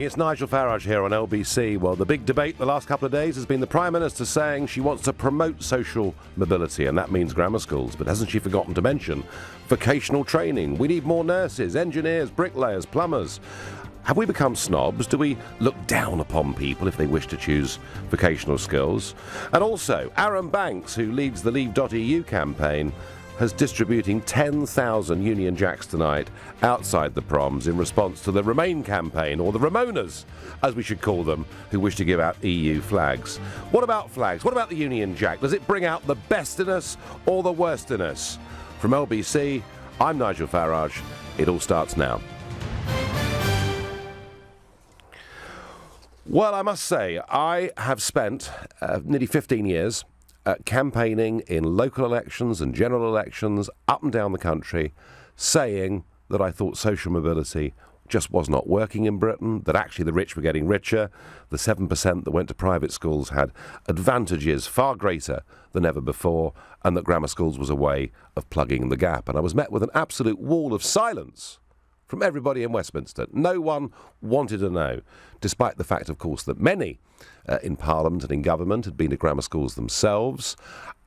It's Nigel Farage here on LBC. Well, the big debate the last couple of days has been the Prime Minister saying she wants to promote social mobility, and that means grammar schools. But hasn't she forgotten to mention vocational training? We need more nurses, engineers, bricklayers, plumbers. Have we become snobs? Do we look down upon people if they wish to choose vocational skills? And also, Aaron Banks, who leads the Leave.eu campaign, has distributing 10,000 Union Jacks tonight outside the proms in response to the Remain campaign, or the Ramonas, as we should call them, who wish to give out EU flags. What about flags? What about the Union Jack? Does it bring out the best in us or the worst in us? From LBC, I'm Nigel Farage. It all starts now. Well, I must say, I have spent nearly 15 years campaigning in local elections and general elections up and down the country, saying that I thought social mobility just was not working in Britain, that actually the rich were getting richer, the 7% that went to private schools had advantages far greater than ever before, and that grammar schools was a way of plugging the gap. And I was met with an absolute wall of silence from everybody in Westminster. No one wanted to know, despite the fact, of course, that many in Parliament and in government had been to grammar schools themselves,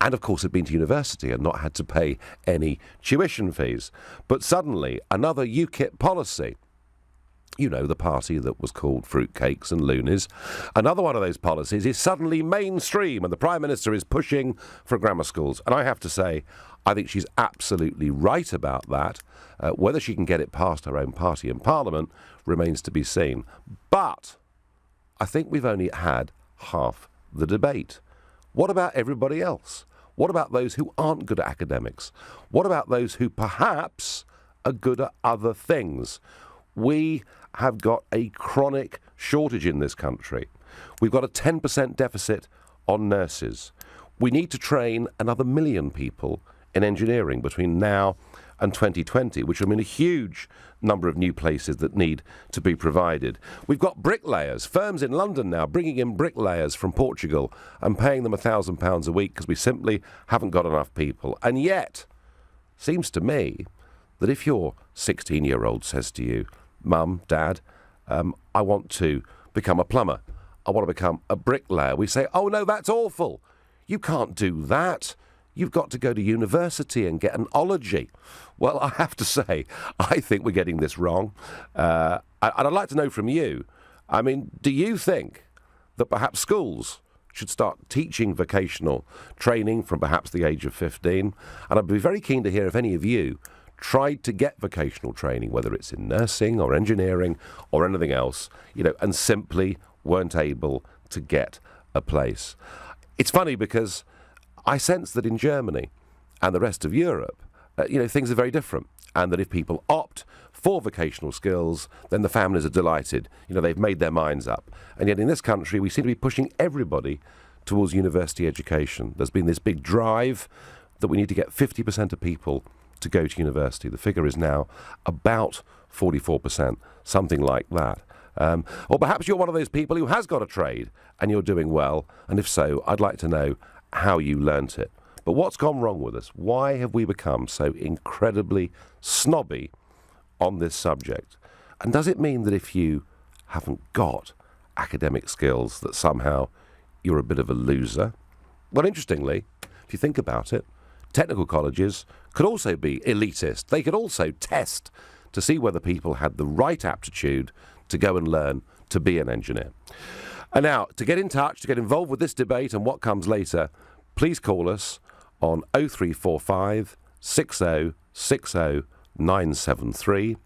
and of course had been to university and not had to pay any tuition fees. But suddenly, another UKIP policy, you know, the party that was called fruitcakes and loonies, another one of those policies is suddenly mainstream, and the Prime Minister is pushing for grammar schools. And I have to say, I think she's absolutely right about that. Whether she can get it past her own party in Parliament remains to be seen. But I think we've only had half the debate. What about everybody else? What about those who aren't good at academics? What about those who perhaps are good at other things? We have got a chronic shortage in this country. We've got a 10% deficit on nurses. We need to train another 1 million people in engineering between now and 2020, which will mean a huge number of new places that need to be provided. We've got bricklayers, firms in London now bringing in bricklayers from Portugal and paying them £1,000 a week because we simply haven't got enough people. And yet, seems to me that if your 16-year-old says to you, Mum, Dad, I want to become a plumber, I want to become a bricklayer, we say, oh no, that's awful. You can't do that. You've got to go to university and get an ology. Well, I have to say, I think we're getting this wrong. And I'd like to know from you, I mean, do you think that perhaps schools should start teaching vocational training from perhaps the age of 15? And I'd be very keen to hear if any of you tried to get vocational training, whether it's in nursing or engineering or anything else, you know, and simply weren't able to get a place. It's funny because I sense that in Germany and the rest of Europe, things are very different, and that if people opt for vocational skills, then the families are delighted. You know, they've made their minds up. And yet in this country, we seem to be pushing everybody towards university education. There's been this big drive that we need to get 50% of people to go to university. The figure is now about 44%, something like that. Or perhaps you're one of those people who has got a trade and you're doing well, and if so, I'd like to know how you learnt it. But what's gone wrong with us? Why have we become so incredibly snobby on this subject? And does it mean that if you haven't got academic skills that somehow you're a bit of a loser? Well, interestingly, if you think about it, technical colleges could also be elitist. They could also test to see whether people had the right aptitude to go and learn to be an engineer. And now, to get in touch, to get involved with this debate and what comes later, please call us on 0345 6060 973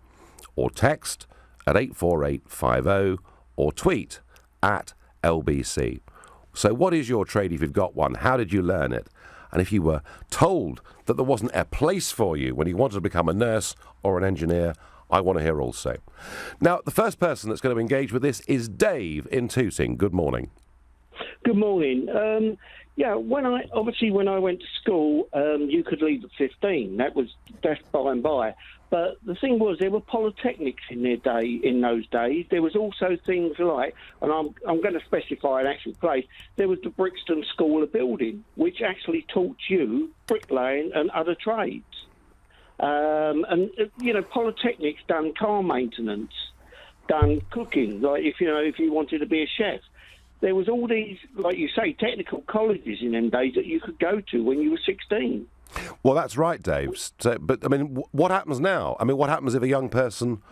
or text at 84850 or tweet at LBC. So what is your trade if you've got one? How did you learn it? And if you were told that there wasn't a place for you when you wanted to become a nurse or an engineer, I want to hear also. Now, the first person that's going to engage with this is Dave in Tooting. Good morning. Good morning. When I went to school, you could leave at 15. That's by and by. But the thing was, there were polytechnics in those days. There was also things like, and I'm going to specify an actual place. There was the Brixton School of Building, which actually taught you bricklaying and other trades. Polytechnics done car maintenance. done cooking, like if you wanted to be a chef. There was all these, like you say, technical colleges in them days that you could go to when you were 16. Well, that's right, Dave. So, but I mean, what happens now? I mean, what happens if a young person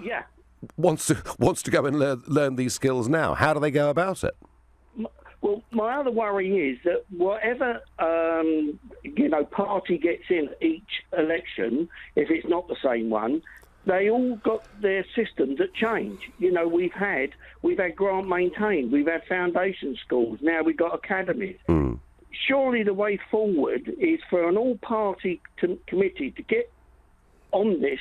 wants to go and learn these skills now? How do they go about it? Well, my other worry is that whatever party gets in each election, if it's not the same one, they all got their systems that change. We've had grant maintained, we've had foundation schools, now we've got academies. Surely the way forward is for an all-party committee to get on this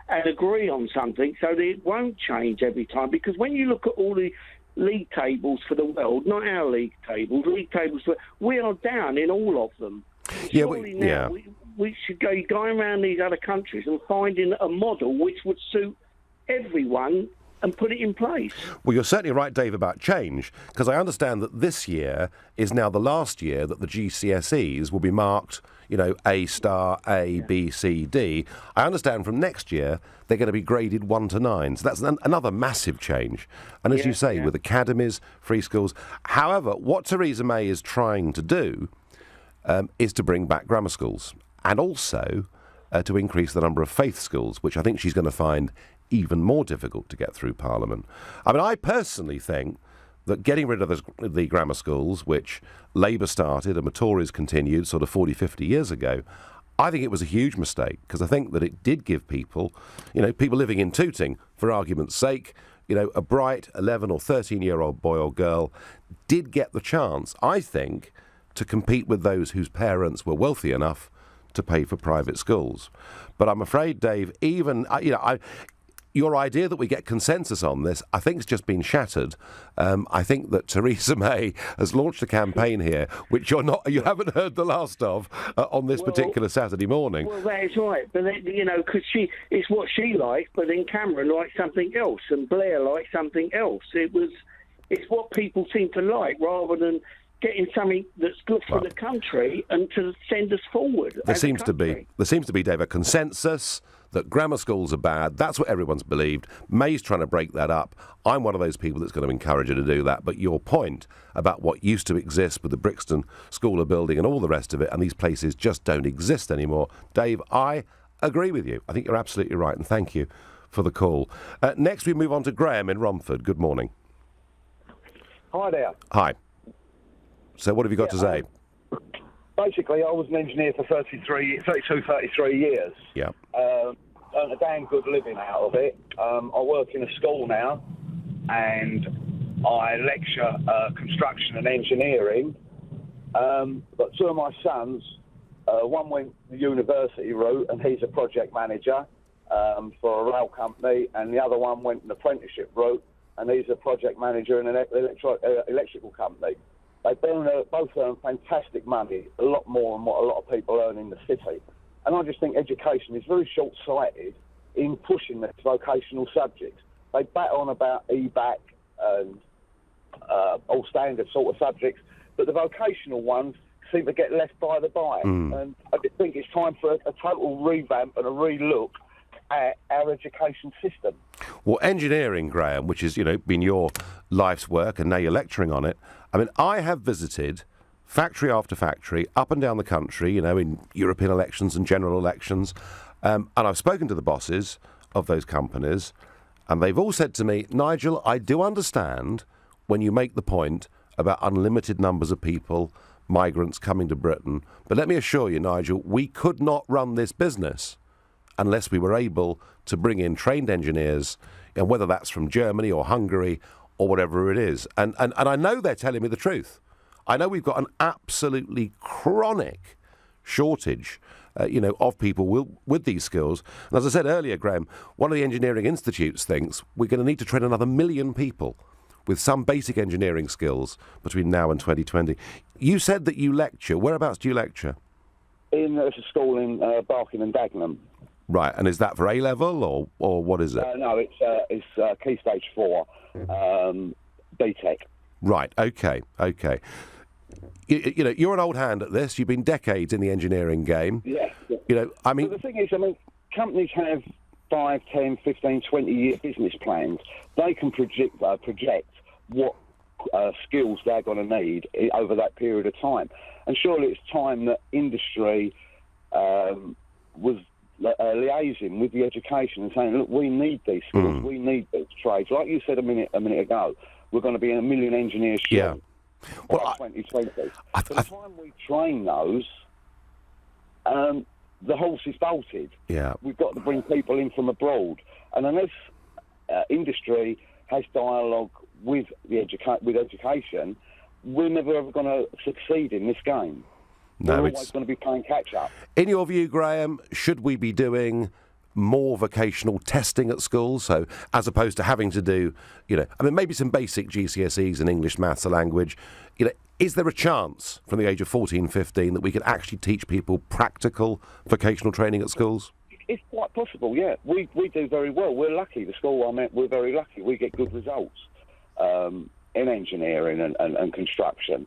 and agree on something so that it won't change every time. Because when you look at all the league tables for the world, not our league tables, we are down in all of them. Surely we should go going around these other countries and finding a model which would suit everyone and put it in place. Well, you're certainly right, Dave, about change, because I understand that this year is now the last year that the GCSEs will be marked, A star, A, B, C, D. I understand from next year they're going to be graded 1 to 9. So that's another massive change. And as you say, with academies, free schools. However, what Theresa May is trying to do is to bring back grammar schools and also to increase the number of faith schools, which I think she's going to find even more difficult to get through Parliament. I mean, I personally think that getting rid of the grammar schools, which Labour started and the Tories continued sort of 40, 50 years ago, I think it was a huge mistake, because I think that it did give people, people living in Tooting, for argument's sake, a bright 11 or 13-year-old boy or girl did get the chance, I think, to compete with those whose parents were wealthy enough to pay for private schools. But I'm afraid, Dave, even, your idea that we get consensus on this, I think, has just been shattered. I think that Theresa May has launched a campaign here, which you haven't heard the last of on this particular Saturday morning. Well, that is right, but because it's what she likes, but then Cameron likes something else, and Blair likes something else. It's what people seem to like, rather than getting something that's good for the country and to send us forward. There seems to be, Dave, a consensus that grammar schools are bad. That's what everyone's believed. May's trying to break that up. I'm one of those people that's going to encourage her to do that. But your point about what used to exist with the Brixton School of Building and all the rest of it, and these places just don't exist anymore, Dave, I agree with you. I think you're absolutely right, and thank you for the call. Next, we move on to Graham in Romford. Good morning. Hi there. Hi. So what have you got to say? Basically, I was an engineer for 33 years. Yeah. Earned a damn good living out of it. I work in a school now, and I lecture construction and engineering. But two of my sons, one went the university route, and he's a project manager for a rail company, and the other one went an apprenticeship route, and he's a project manager in an electrical company. They both earn fantastic money, a lot more than what a lot of people earn in the city. And I just think education is very short-sighted in pushing the vocational subjects. They bat on about EBAC and all standard sort of subjects, but the vocational ones seem to get left by the by. And I just think it's time for a total revamp and a re-look at our education system. Well, engineering, Graham, which has, been your life's work, and now you're lecturing on it. I mean, I have visited factory after factory up and down the country, in European elections and general elections, and I've spoken to the bosses of those companies, and they've all said to me, Nigel, I do understand when you make the point about unlimited numbers of people, migrants coming to Britain, but let me assure you, Nigel, we could not run this business unless we were able to bring in trained engineers, and whether that's from Germany or Hungary or whatever it is. And I know they're telling me the truth. I know we've got an absolutely chronic shortage, of people with these skills. And as I said earlier, Graham, one of the engineering institutes thinks we're going to need to train another 1 million people with some basic engineering skills between now and 2020. You said that you lecture. Whereabouts do you lecture? In a school in Barking and Dagenham. Right, and is that for A-level or what is it? No, it's Key Stage 4, BTEC. Right, okay. You're an old hand at this. You've been decades in the engineering game. Yeah. I mean... But the thing is, companies have 5, 10, 15, 20-year business plans. They can project what skills they're going to need over that period of time. And surely it's time that industry was liaising with the education and saying, look, we need these skills, we need these trades. Like you said a minute ago, we're going to be in 1 million engineers short by 2020. By the time we train those, the horse is bolted. Yeah. We've got to bring people in from abroad. And unless industry has dialogue with education, we're never ever going to succeed in this game. No, we're always going to be playing catch-up. In your view, Graham, should we be doing more vocational testing at schools? So, as opposed to having to do, maybe some basic GCSEs in English, maths, and language, is there a chance from the age of 14, 15 that we could actually teach people practical vocational training at schools? It's quite possible, yeah. We do very well. We're lucky. The school I'm at, we're very lucky. We get good results in engineering and construction.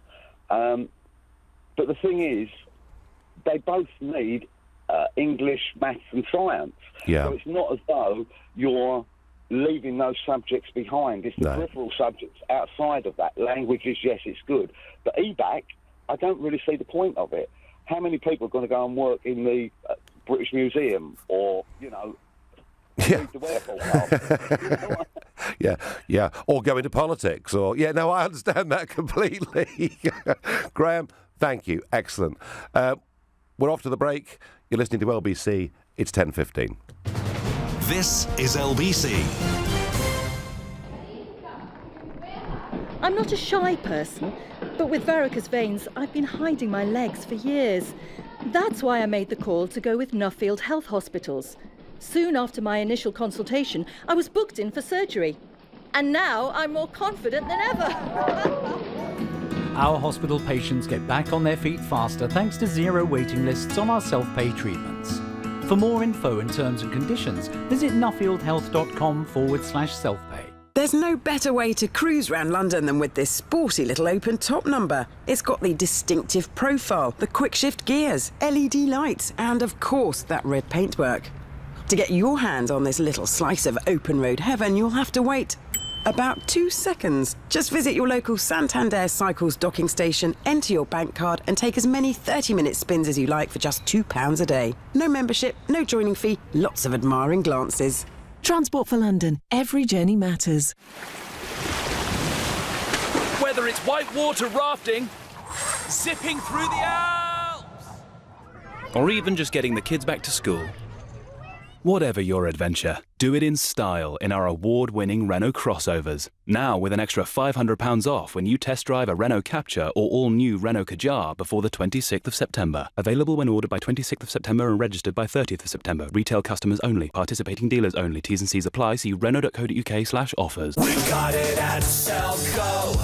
But the thing is, they both need English, maths and science. Yeah. So it's not as though you're leaving those subjects behind. It's the peripheral subjects outside of that. Languages, yes, it's good. But EBAC, I don't really see the point of it. How many people are going to go and work in the British Museum or, read the weather forecast? Yeah. Or go into politics or... Yeah, no, I understand that completely. Graham, thank you. Excellent. We're off to the break. You're listening to LBC. It's 10:15. This is LBC. I'm not a shy person, but with varicose veins, I've been hiding my legs for years. That's why I made the call to go with Nuffield Health Hospitals. Soon after my initial consultation, I was booked in for surgery. And now I'm more confident than ever. Our hospital patients get back on their feet faster thanks to zero waiting lists on our self-pay treatments. For more info and terms and conditions, visit nuffieldhealth.com/self-pay. There's no better way to cruise round London than with this sporty little open top number. It's got the distinctive profile, the quick shift gears, LED lights, and of course that red paintwork. To get your hands on this little slice of open road heaven, you'll have to wait about 2 seconds. Just visit your local Santander Cycles docking station, enter your bank card and take as many 30-minute spins as you like for just £2 a day. No membership, no joining fee, lots of admiring glances. Transport for London. Every journey matters. Whether it's whitewater rafting, zipping through the Alps, or even just getting the kids back to school. Whatever your adventure, do it in style in our award-winning Renault crossovers. Now with an extra £500 off when you test drive a Renault Captur or all-new Renault Kadjar before the 26th of September. Available when ordered by 26th of September and registered by 30th of September. Retail customers only. Participating dealers only. T's and C's apply. See renault.co.uk/offers. We got it at Selco.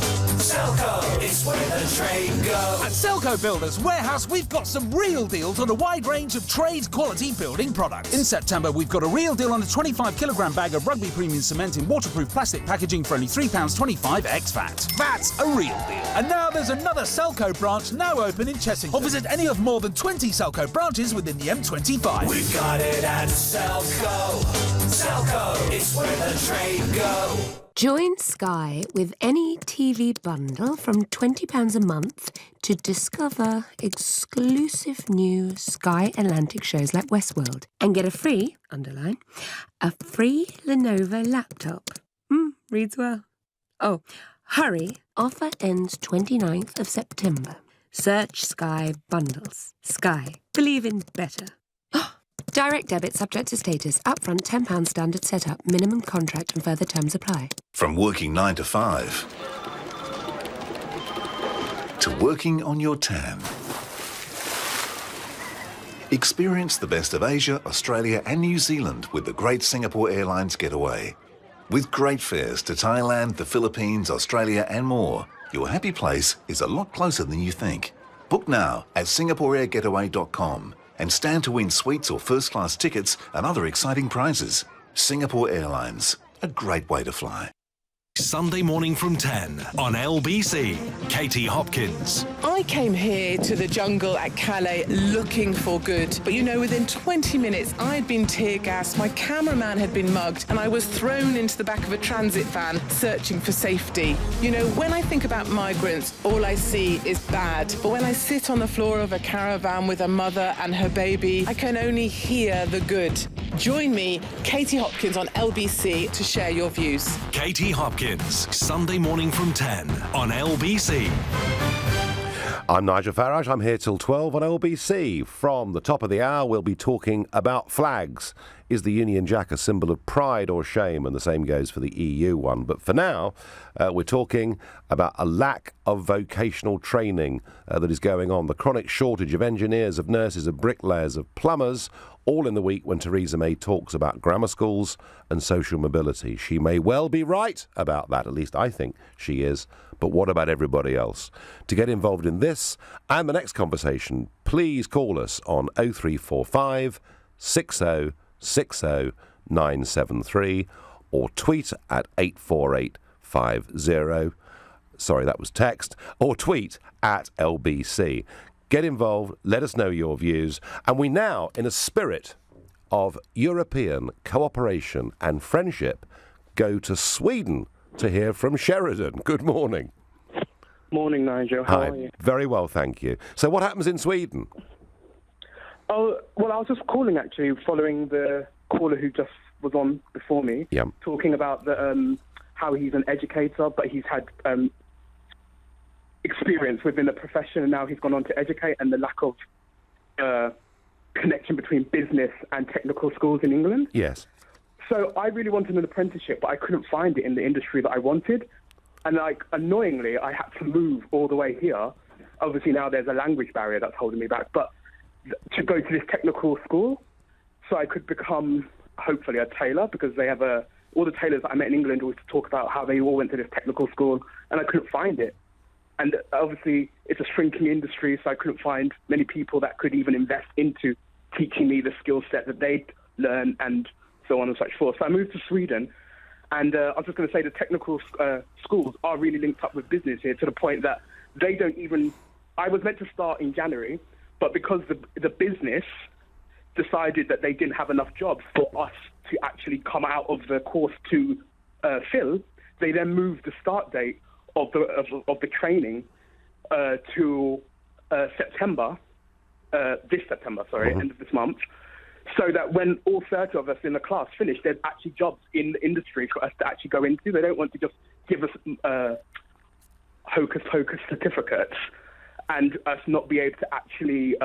Selco, it's where the trade goes. At Selco Builders Warehouse, we've got some real deals on a wide range of trade-quality building products. In September, we've got a real deal on a 25-kilogram bag of Rugby Premium Cement in waterproof plastic packaging for only £3.25 ex-VAT. That's a real deal. And now there's another Selco branch now open in Chessington. Or visit any of more than 20 Selco branches within the M25. We've got it at Selco. Selco, it's where the trade goes. Join Sky with any TV bundle from £20 a month to discover exclusive new Sky Atlantic shows like Westworld and get a free, underline, a free Lenovo laptop. Reads well. Oh, hurry. Offer ends 29th of September. Search Sky Bundles. Sky. Believe in better. Direct debit subject to status. Upfront £10 standard setup. Minimum contract and further terms apply. From working 9 to 5 to working on your tan. Experience the best of Asia, Australia and New Zealand with the great Singapore Airlines Getaway. With great fares to Thailand, the Philippines, Australia and more, your happy place is a lot closer than you think. Book now at singaporeairgetaway.com and stand to win suites or first-class tickets and other exciting prizes. Singapore Airlines, a great way to fly. Sunday morning from 10 on LBC. Katie Hopkins. I came here to the jungle at Calais looking for good, but within 20 minutes I'd been tear gassed, my cameraman had been mugged, and I was thrown into the back of a transit van searching for safety. When I think about migrants, all I see is bad, but when I sit on the floor of a caravan with a mother and her baby, I can only hear the good. Join me, Katie Hopkins, on LBC to share your views. Katie Hopkins, Sunday morning from 10 on LBC. I'm Nigel Farage. I'm here till 12 on LBC. From the top of the hour, we'll be talking about flags. Is the Union Jack a symbol of pride or shame? And the same goes for the EU one. But for now, we're talking about a lack of vocational training that is going on. The chronic shortage of engineers, of nurses, of bricklayers, of plumbers, all in the week when Theresa May talks about grammar schools and social mobility. She may well be right about that, at least I think she is. But what about everybody else? To get involved in this and the next conversation, please call us on 0345 60 60 973 or tweet at 84850. Sorry, that was text. Or tweet at LBC. Get involved, let us know your views. And we now, in a spirit of European cooperation and friendship, go to Sweden to hear from Sheridan. Good morning. Morning, Nigel. How are you? Very well, thank you. So what happens in Sweden? Oh, well, I was just calling, actually, following the caller who just was on before me, talking about how he's an educator, but he's had experience within the profession, and now he's gone on to educate, and the lack of connection between business and technical schools in England. Yes. So I really wanted an apprenticeship, but I couldn't find it in the industry that I wanted. And, annoyingly, I had to move all the way here. Obviously, now there's a language barrier that's holding me back. But to go to this technical school so I could become, hopefully, a tailor, because they have all the tailors that I met in England always talk about how they all went to this technical school, and I couldn't find it. And obviously, it's a shrinking industry, so I couldn't find many people that could even invest into teaching me the skill set that they'd learn and so on and such forth. So I moved to Sweden, and I was just going to say the technical schools are really linked up with business here, to the point that they don't even... I was meant to start in January, but because the business decided that they didn't have enough jobs for us to actually come out of the course to fill, they then moved the start date of the training to September, this September, end of this month, so that when all 30 of us in the class finish, there's actually jobs in the industry for us to actually go into. They don't want to just give us hocus pocus certificates and us not be able to actually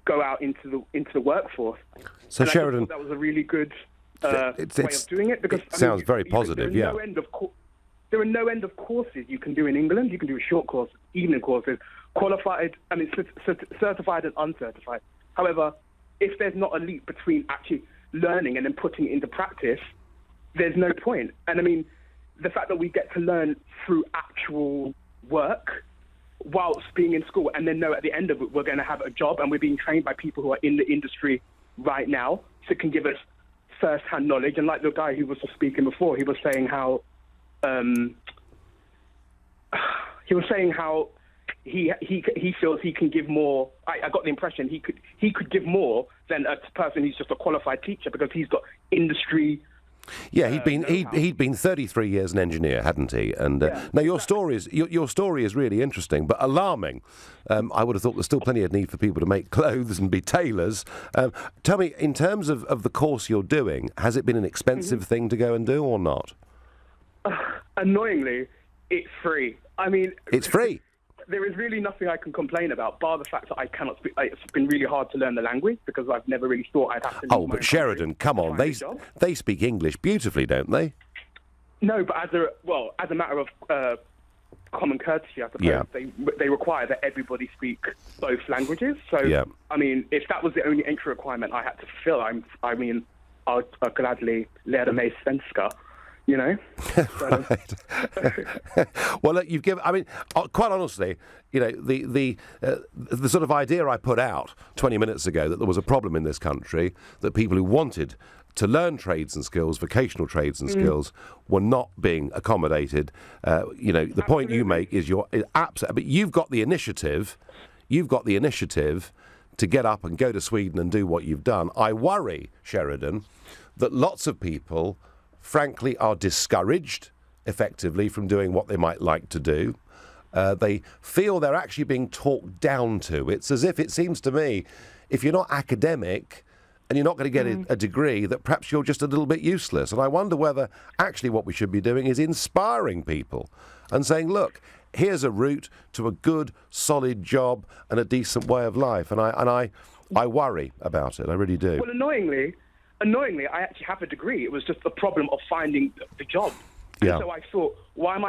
go out into the workforce. So, and Sheridan, that was a really good way of doing it, because it sounds very positive. There are no end of courses you can do in England. You can do short courses, evening courses, qualified, certified and uncertified. However, if there's not a leap between actually learning and then putting it into practice, there's no point. And I mean, the fact that we get to learn through actual work whilst being in school, and then know at the end of it we're going to have a job, and we're being trained by people who are in the industry right now, so it can give us first-hand knowledge. And like the guy who was speaking before, he was saying how he feels he can give more. I got the impression he could give more than a person who's just a qualified teacher, because he's got industry. Yeah, he'd been 33 years an engineer, hadn't he? And now your story is really interesting, but alarming. I would have thought there's still plenty of need for people to make clothes and be tailors. Tell me, in terms of the course you're doing, has it been an expensive thing to go and do or not? Annoyingly, it's free. I mean, it's free. There is really nothing I can complain about, bar the fact that I cannot speak. It's been really hard to learn the language, because I've never really thought I'd have to. Oh, but Sheridan, come on, they speak English beautifully, don't they? No, but as a matter of common courtesy, I suppose they require that everybody speak both languages. So, I mean, if that was the only entry requirement I had to fulfill, I'd gladly lära mig svenska. You know? Right. Well, look, you've given... I mean, quite honestly, you know, the sort of idea I put out 20 minutes ago that there was a problem in this country, that people who wanted to learn trades and skills, vocational trades and skills, were not being accommodated. The point you make is absolutely. But you've got the initiative. You've got the initiative to get up and go to Sweden and do what you've done. I worry, Sheridan, that lots of people, frankly, are discouraged, effectively, from doing what they might like to do. They feel they're actually being talked down to. It's as if, it seems to me, if you're not academic and you're not going to get a degree, that perhaps you're just a little bit useless. And I wonder whether actually what we should be doing is inspiring people and saying, look, here's a route to a good, solid job and a decent way of life. And I worry about it. I really do. Well, annoyingly, I actually have a degree. It was just the problem of finding the job. Yeah. And so I thought,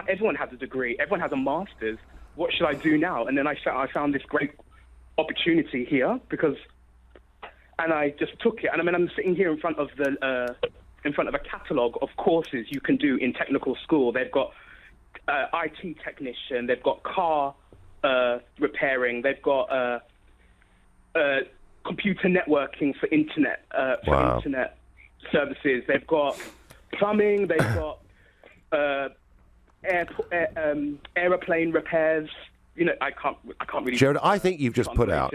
everyone has a degree, everyone has a master's. What should I do now? And then I found this great opportunity here and I just took it. And I mean, I'm sitting here in front of a catalogue of courses you can do in technical school. They've got IT technician, they've got car repairing, they've got computer networking for internet internet services. They've got plumbing. They've got aeroplane repairs. You know, I can't really. Sheridan, I think you've just put out.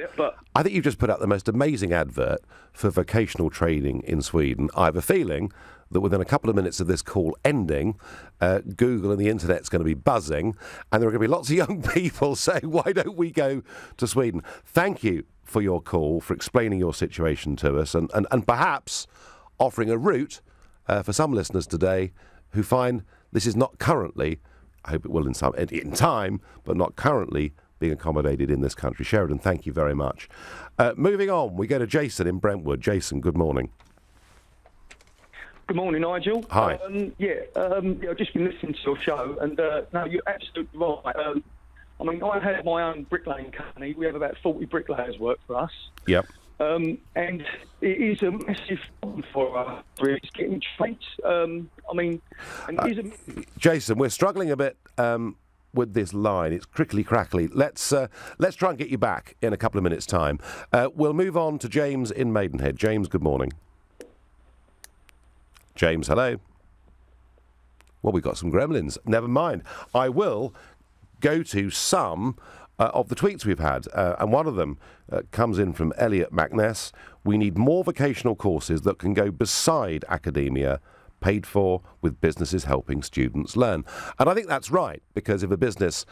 I think you've just put out the most amazing advert for vocational training in Sweden. I have a feeling that within a couple of minutes of this call ending, Google and the internet's going to be buzzing, and there are going to be lots of young people saying, "Why don't we go to Sweden?" Thank you for your call, for explaining your situation to us, and perhaps offering a route for some listeners today who find this is not currently. I hope it will in time, but not currently being accommodated in this country. Sheridan, thank you very much. Moving on, we go to Jason in Brentwood. Jason, good morning. Good morning, Nigel. Hi. I've just been listening to your show, and no, you're absolutely right. I have my own bricklaying company. We have about 40 bricklayers work for us. Yep. And it is a massive problem for us. It's getting trades. Jason, we're struggling a bit with this line. It's crickly crackly. Let's try and get you back in a couple of minutes' time. We'll move on to James in Maidenhead. James, good morning. James, hello. Well, we've got some gremlins. Never mind. I will go to some of the tweets we've had, and one of them comes in from Elliot McNess. We need more vocational courses that can go beside academia, paid for with businesses helping students learn. And I think that's right, because if a business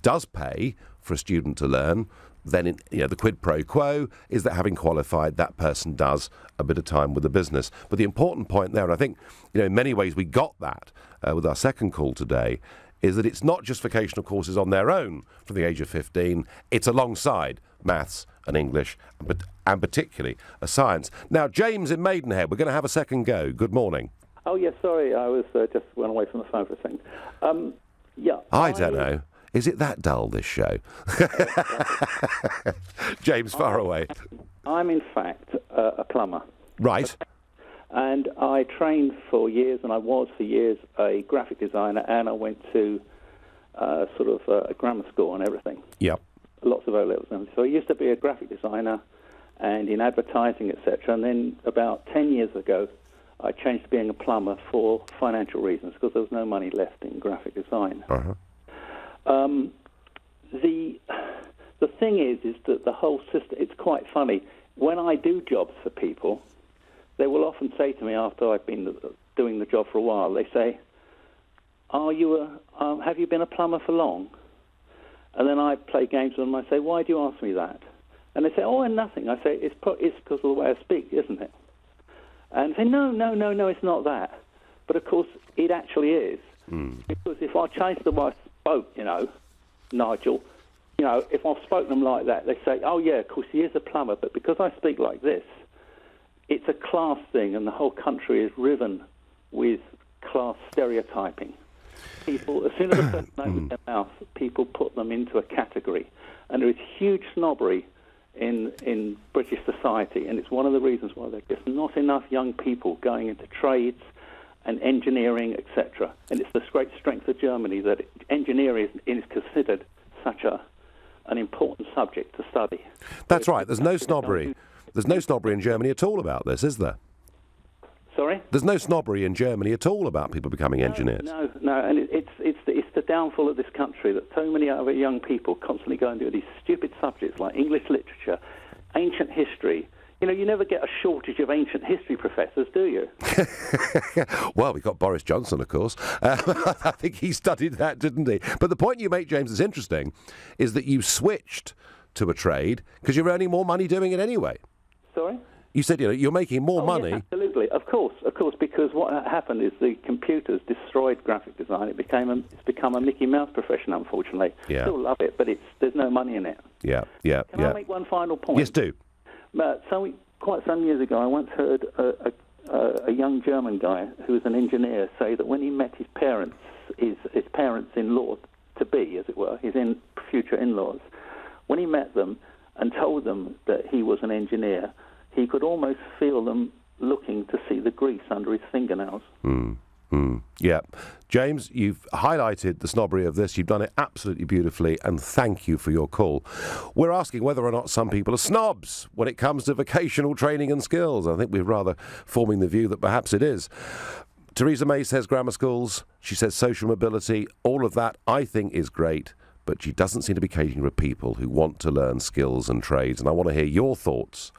does pay for a student to learn, then the quid pro quo is that having qualified, that person does a bit of time with the business. But the important point there, and I think in many ways we got that with our second call today, is that it's not just vocational courses on their own from the age of 15, it's alongside maths and English, and particularly a science. Now, James in Maidenhead, we're going to have a second go. Good morning. Oh, yes, sorry, I was just went away from the phone for a second. I don't know. Is it that dull, this show? James, far away. I'm, in fact, a plumber. Right. And I trained for years, and I was for years a graphic designer, and I went to a grammar school and everything. Yep. Lots of O-levels. So I used to be a graphic designer and in advertising, etc. And then about 10 years ago, I changed to being a plumber for financial reasons, because there was no money left in graphic design. Uh-huh. The thing is that the whole system, it's quite funny. When I do jobs for people, they will often say to me after I've been doing the job for a while, they say, have you been a plumber for long? And then I play games with them. I say, why do you ask me that? And they say, nothing. I say, it's because of the way I speak, isn't it? And they say, no, it's not that. But of course, it actually is. Because if I change the way I spoke, Nigel, if I've spoken them like that, they say, oh yeah, of course he is a plumber, but because I speak like this, it's a class thing, and the whole country is riven with class stereotyping. People, as soon as a person opens their mouth, people put them into a category, and there is huge snobbery in British society, and it's one of the reasons why there's just not enough young people going into trades and engineering, etc. And it's the great strength of Germany that engineering is considered such an important subject to study. That's right. There's no snobbery. There's no snobbery in Germany at all about this, is there? Sorry? There's no snobbery in Germany at all about people becoming engineers. No, and it's the downfall of this country that so many other young people constantly go and do these stupid subjects like English literature, ancient history. You know, you never get a shortage of ancient history professors, do you? Well, we've got Boris Johnson, of course. I think he studied that, didn't he? But the point you make, James, is interesting, is that you switched to a trade because you're earning more money doing it anyway. Sorry? You said, you're making more money. Yes, absolutely, of course, because what happened is the computers destroyed graphic design. It's become a Mickey Mouse profession, unfortunately. Yeah. Still love it, but there's no money in it. Yeah. Can I make one final point? Yes, do. Quite some years ago, I once heard a young German guy who was an engineer say that when he met his parents-in-law to be, as it were, his future in-laws, when he met them and told them that he was an engineer, he could almost feel them looking to see the grease under his fingernails. Yeah. James, you've highlighted the snobbery of this. You've done it absolutely beautifully, and thank you for your call. We're asking whether or not some people are snobs when it comes to vocational training and skills. I think we're rather forming the view that perhaps it is. Theresa May says grammar schools. She says social mobility. All of that, I think, is great, but she doesn't seem to be catering for people who want to learn skills and trades, and I want to hear your thoughts.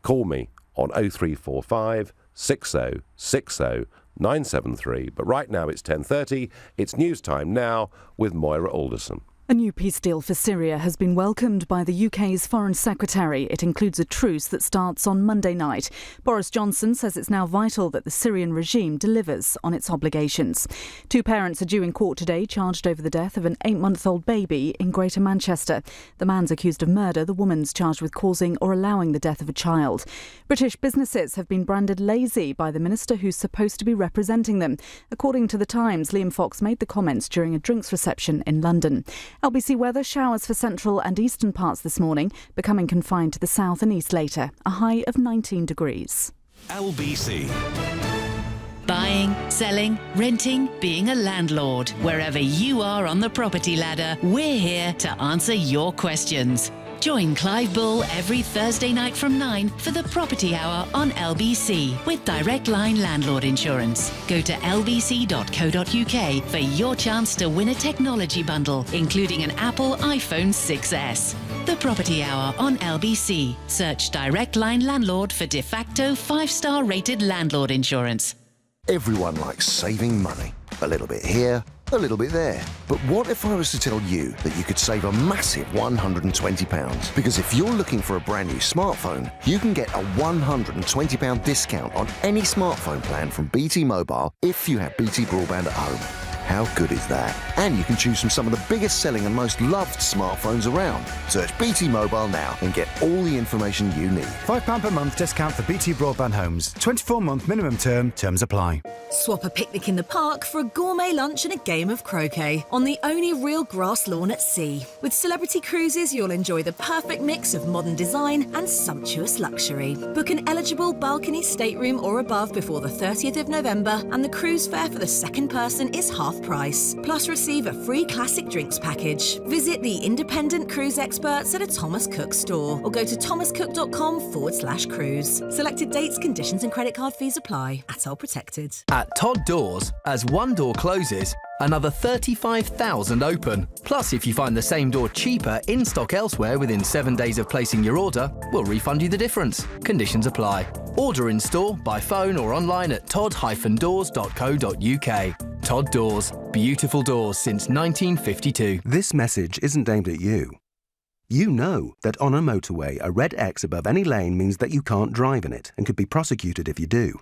Call me on 0345 60 60 973. But right now it's 10:30. It's news time now with Moira Alderson. A new peace deal for Syria has been welcomed by the UK's Foreign Secretary. It includes a truce that starts on Monday night. Boris Johnson says it's now vital that the Syrian regime delivers on its obligations. Two parents are due in court today, charged over the death of an 8-month-old baby in Greater Manchester. The man's accused of murder, the woman's charged with causing or allowing the death of a child. British businesses have been branded lazy by the minister who's supposed to be representing them. According to The Times, Liam Fox made the comments during a drinks reception in London. LBC weather, showers for central and eastern parts this morning, becoming confined to the south and east later. A high of 19 degrees. LBC. Buying, selling, renting, being a landlord. Wherever you are on the property ladder, we're here to answer your questions. Join Clive Bull every Thursday night from 9 for the Property Hour on LBC with Direct Line Landlord Insurance. Go to lbc.co.uk for your chance to win a technology bundle, including an Apple iPhone 6S. The Property Hour on LBC. Search Direct Line Landlord for de facto 5-star rated landlord insurance. Everyone likes saving money. A little bit here, a little bit there. But what if I was to tell you that you could save a massive £120? Because if you're looking for a brand new smartphone, you can get a £120 discount on any smartphone plan from BT Mobile if you have BT Broadband at home. How good is that? And you can choose from some of the biggest selling and most loved smartphones around. Search BT Mobile now and get all the information you need. £5 per month discount for BT Broadband Homes. 24-month minimum term. Terms apply. Swap a picnic in the park for a gourmet lunch and a game of croquet on the only real grass lawn at sea. With Celebrity Cruises, you'll enjoy the perfect mix of modern design and sumptuous luxury. Book an eligible balcony stateroom or above before the 30th of November, and the cruise fare for the second person is half price. Plus, receive a free classic drinks package. Visit the independent cruise experts at a Thomas Cook store or go to thomascook.com/cruise. Selected dates, conditions and credit card fees apply. ATOL protected. At Todd Doors, as one door closes, another 35,000 open. Plus, if you find the same door cheaper in stock elsewhere within 7 days of placing your order, we'll refund you the difference. Conditions apply. Order in store, by phone or online at todd-doors.co.uk. Todd Doors. Beautiful doors since 1952. This message isn't aimed at you. You know that on a motorway, a red X above any lane means that you can't drive in it and could be prosecuted if you do.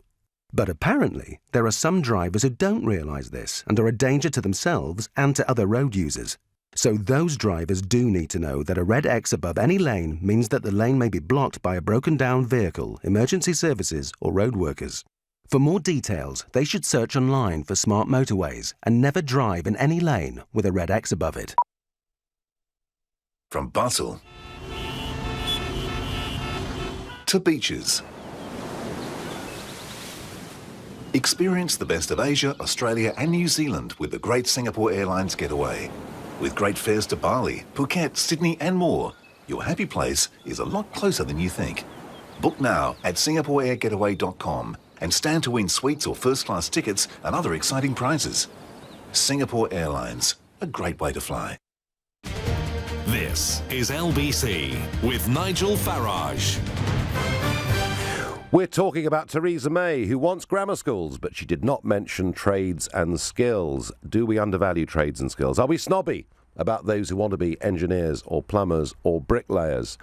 But apparently, there are some drivers who don't realise this and are a danger to themselves and to other road users. So those drivers do need to know that a red X above any lane means that the lane may be blocked by a broken down vehicle, emergency services or road workers. For more details, they should search online for smart motorways and never drive in any lane with a red X above it. From bustle to beaches. Experience the best of Asia, Australia and New Zealand with the Great Singapore Airlines Getaway. With great fares to Bali, Phuket, Sydney and more, your happy place is a lot closer than you think. Book now at singaporeairgetaway.com and stand to win suites or first-class tickets and other exciting prizes. Singapore Airlines, a great way to fly. This is LBC with Nigel Farage. We're talking about Theresa May, who wants grammar schools, but she did not mention trades and skills. Do we undervalue trades and skills? Are we snobby about those who want to be engineers or plumbers or bricklayers?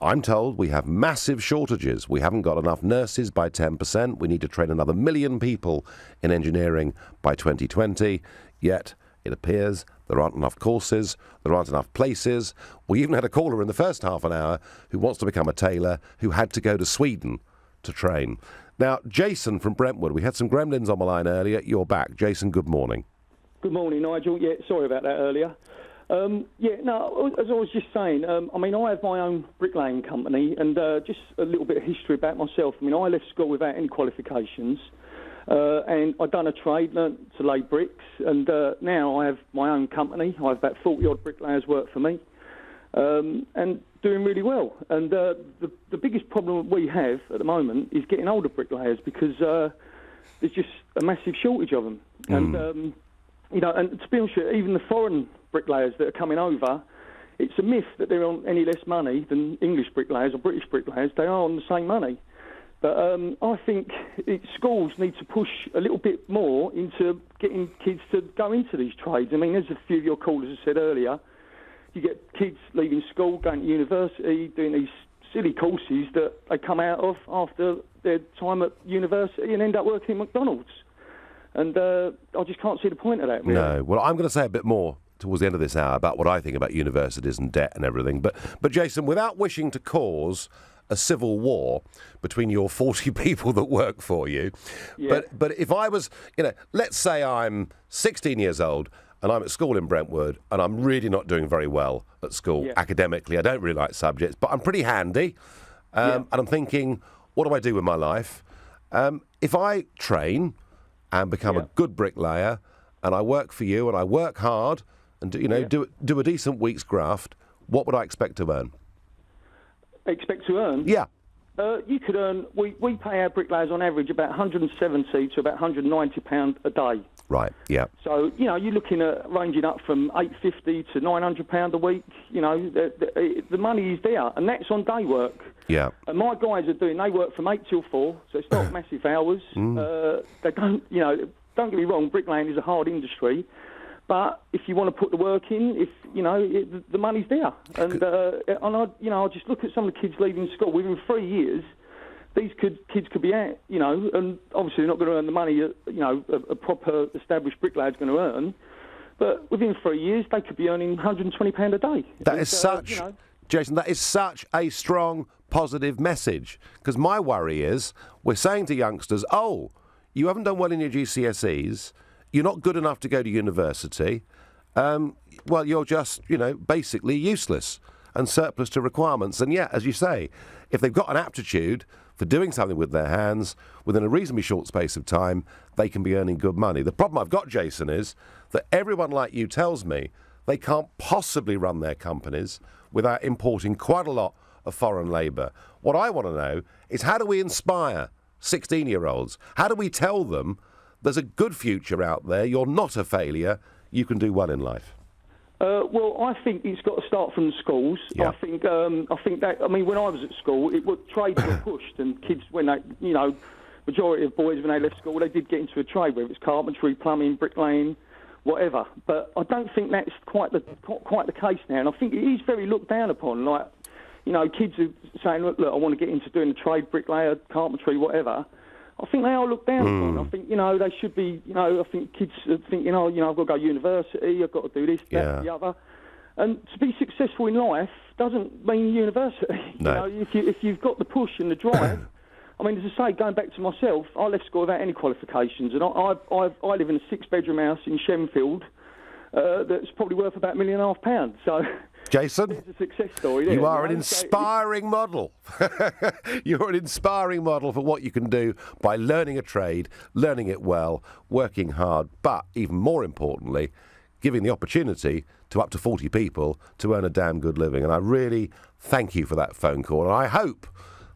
I'm told we have massive shortages. We haven't got enough nurses by 10%. We need to train another 1 million people in engineering by 2020. Yet it appears there aren't enough courses, there aren't enough places. We even had a caller in the first half an hour who wants to become a tailor who had to go to Sweden to train. Now, Jason from Brentwood, we had some gremlins on the line earlier. You're back. Jason, good morning. Good morning, Nigel. Yeah, sorry about that earlier. As I was just saying, I have my own bricklaying company, and just a little bit of history about myself. I left school without any qualifications, and I'd done a trade, learnt to lay bricks, and now I have my own company. I have about 40-odd bricklayers work for me, and doing really well. And the biggest problem we have at the moment is getting older bricklayers, because there's just a massive shortage of them. And and to be honest, even the foreign bricklayers that are coming over, it's a myth that they're on any less money than English bricklayers or British bricklayers. They are on the same money. But I think schools need to push a little bit more into getting kids to go into these trades. As a few of your callers have said earlier, you get kids leaving school, going to university, doing these silly courses that they come out of after their time at university and end up working at McDonald's. And I just can't see the point of that, really. No. Well, I'm going to say a bit more towards the end of this hour about what I think about universities and debt and everything. But Jason, without wishing to cause a civil war between your 40 people that work for you, but if I was, let's say I'm 16 years old and I'm at school in Brentwood and I'm really not doing very well at school academically. I don't really like subjects, but I'm pretty handy. And I'm thinking, what do I do with my life? If I train and become a good bricklayer and I work for you and I work hard and do a decent week's graft, what would I expect to earn? Expect to earn? Yeah. You could earn, we pay our bricklayers on average about £170 to about £190 a day. Right, yeah. So, you're looking at ranging up from £850 to £900 a week. The money is there, and that's on day work. Yeah. And my guys they work from 8 till 4, so it's not massive hours. They don't get me wrong, bricklaying is a hard industry. But if you want to put the work in, the money's there. And I just look at some of the kids leaving school. Within 3 years, these kids could be out, and obviously they're not going to earn the money a proper established bricklayer is going to earn. But within 3 years, they could be earning £120 a day. That is such, Jason, that is such a strong, positive message. Because my worry is, we're saying to youngsters, oh, you haven't done well in your GCSEs, you're not good enough to go to university, well, you're just, basically useless and surplus to requirements. And yet, as you say, if they've got an aptitude for doing something with their hands, within a reasonably short space of time, they can be earning good money. The problem I've got, Jason, is that everyone like you tells me they can't possibly run their companies without importing quite a lot of foreign labour. What I want to know is, how do we inspire 16-year-olds? How do we tell them there's a good future out there, you're not a failure, you can do well in life? Well, I think it's got to start from the schools. Yeah. I think that, when I was at school, trades were pushed, and kids, when they, majority of boys, when they left school, they did get into a trade, whether it's carpentry, plumbing, bricklaying, whatever. But I don't think that's quite the case now, and I think it is very looked down upon. Like, kids are saying, look, I want to get into doing a trade, bricklayer, carpentry, whatever. I think they are looked down upon. I think, they should be, I think kids are thinking, I've got to go to university, I've got to do this, that, the other. And to be successful in life doesn't mean university. No. If you've got the push and the drive, as I say, going back to myself, I left school without any qualifications, and I live in a 6-bedroom house in Shenfield that's probably worth about £1.5 million. So, Jason, there's a success story there. You are an inspiring model. You're an inspiring model for what you can do by learning a trade, learning it well, working hard, but even more importantly, giving the opportunity to up to 40 people to earn a damn good living. And I really thank you for that phone call. And I hope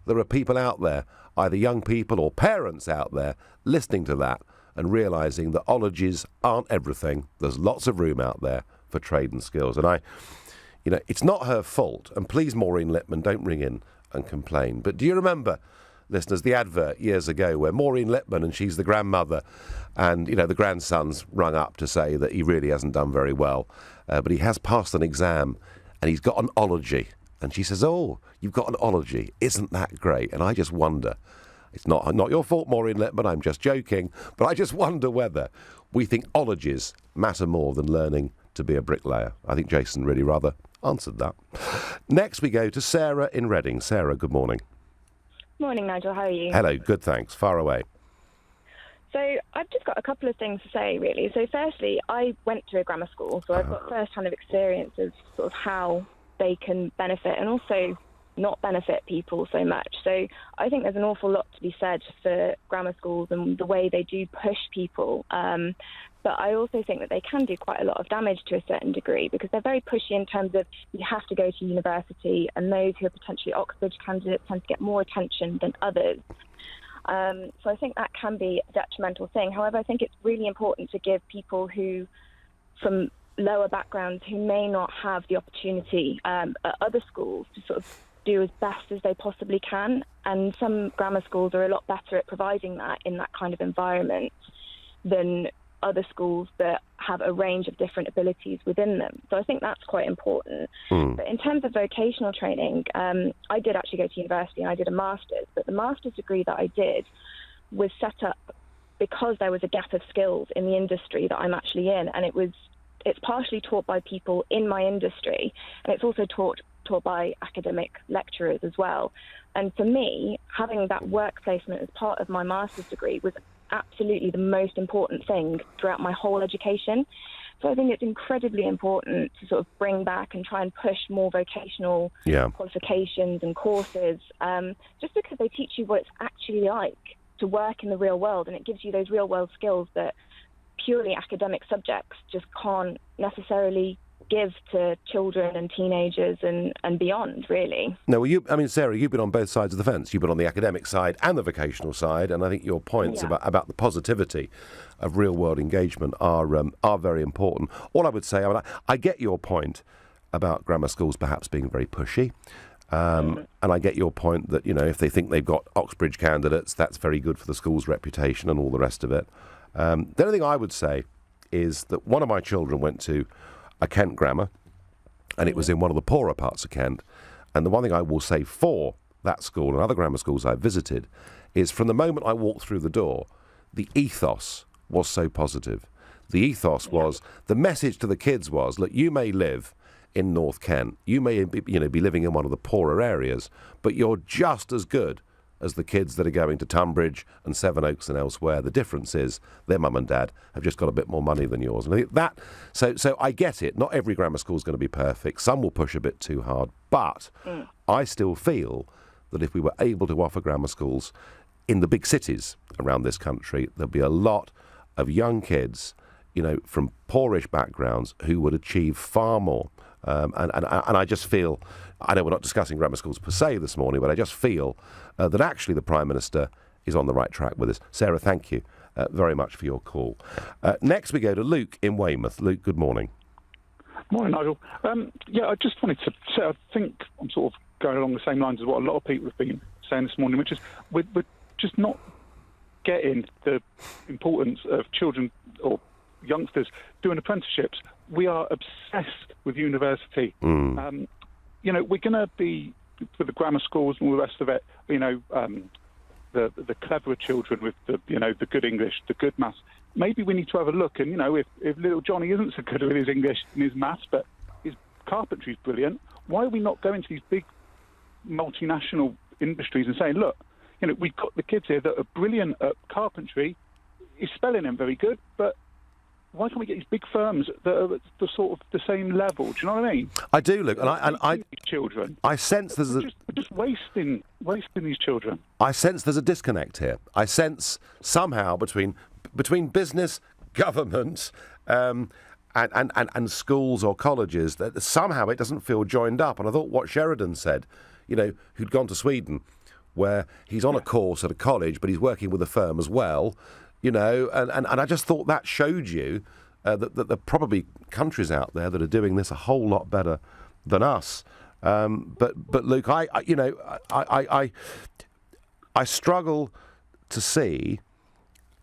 there are people out there, either young people or parents out there, listening to that and realising that ologies aren't everything. There's lots of room out there for trade and skills. And it's not her fault. And please, Maureen Lipman, don't ring in and complain. But do you remember, listeners, the advert years ago where Maureen Lipman, and she's the grandmother, and, the grandson's rung up to say that he really hasn't done very well, but he has passed an exam and he's got an ology. And she says, "Oh, you've got an ology. Isn't that great?" And I just wonder, it's not your fault, Maureen Lipman, I'm just joking, but I just wonder whether we think ologies matter more than learning to be a bricklayer. I think Jason really rather answered that. Next we go to Sarah in Reading. Sarah, good morning. Morning, Nigel. How are you? Hello, good, thanks. Far away. So I've just got a couple of things to say, really. So firstly, I went to a grammar school, so I've got first-hand experience of sort of how they can benefit and also not benefit people so much. So I think there's an awful lot to be said for grammar schools and the way they do push people. But I also think that they can do quite a lot of damage to a certain degree because they're very pushy in terms of you have to go to university, and those who are potentially Oxford candidates tend to get more attention than others. So I think that can be a detrimental thing. However, I think it's really important to give people who, from lower backgrounds, who may not have the opportunity at other schools to sort of do as best as they possibly can. And some grammar schools are a lot better at providing that in that kind of environment than other schools that have a range of different abilities within them. So I think that's quite important. But in terms of vocational training, I did actually go to university and I did a master's, but the master's degree that I did was set up because there was a gap of skills in the industry that I'm actually in, and it's partially taught by people in my industry, and it's also taught by academic lecturers as well. And for me, having that work placement as part of my master's degree was absolutely the most important thing throughout my whole education. So I think it's incredibly important to sort of bring back and try and push more vocational qualifications and courses, just because they teach you what it's actually like to work in the real world, and it gives you those real world skills that purely academic subjects just can't necessarily give to children and teenagers and beyond, really. No, Sarah, you've been on both sides of the fence. You've been on the academic side and the vocational side, and I think your points about the positivity of real-world engagement are very important. All I would say, I get your point about grammar schools perhaps being very pushy, and I get your point that, if they think they've got Oxbridge candidates, that's very good for the school's reputation and all the rest of it. The only thing I would say is that one of my children went to a Kent grammar, and it was in one of the poorer parts of Kent. And the one thing I will say for that school and other grammar schools I've visited is from the moment I walked through the door, the ethos was so positive. The ethos was, the message to the kids was, look, you may live in North Kent, you may be living in one of the poorer areas, but you're just as good as the kids that are going to Tunbridge and Sevenoaks and elsewhere. The difference is their mum and dad have just got a bit more money than yours. And I think that, so I get it. Not every grammar school is going to be perfect. Some will push a bit too hard. But I still feel that if we were able to offer grammar schools in the big cities around this country, there'd be a lot of young kids, from poorish backgrounds who would achieve far more. And I just feel, I know we're not discussing grammar schools per se this morning, but I just feel that actually the Prime Minister is on the right track with this. Sarah, thank you very much for your call. Next we go to Luke in Weymouth. Luke, good morning. Morning, Nigel. I just wanted to say, I think I'm sort of going along the same lines as what a lot of people have been saying this morning, which is we're just not getting the importance of children or youngsters doing apprenticeships. We are obsessed with university. We're going to be, with the grammar schools and all the rest of it, the cleverer children with the good English, the good maths. Maybe we need to have a look, and if little Johnny isn't so good with his English and his maths, but his carpentry's brilliant, why are we not going to these big multinational industries and saying, look, we've got the kids here that are brilliant at carpentry, his spelling ain't very good, but why can't we get these big firms that are at the sort of the same level? Do you know what I mean? I do, Luke, and I children. I sense there's we're just wasting these children. I sense there's a disconnect here. I sense somehow between business, government, and schools or colleges that somehow it doesn't feel joined up. And I thought what Sheridan said, who'd gone to Sweden, where he's on a course at a college, but he's working with a firm as well, and I just thought that showed you that there are probably countries out there that are doing this a whole lot better than us. But Luke, I struggle to see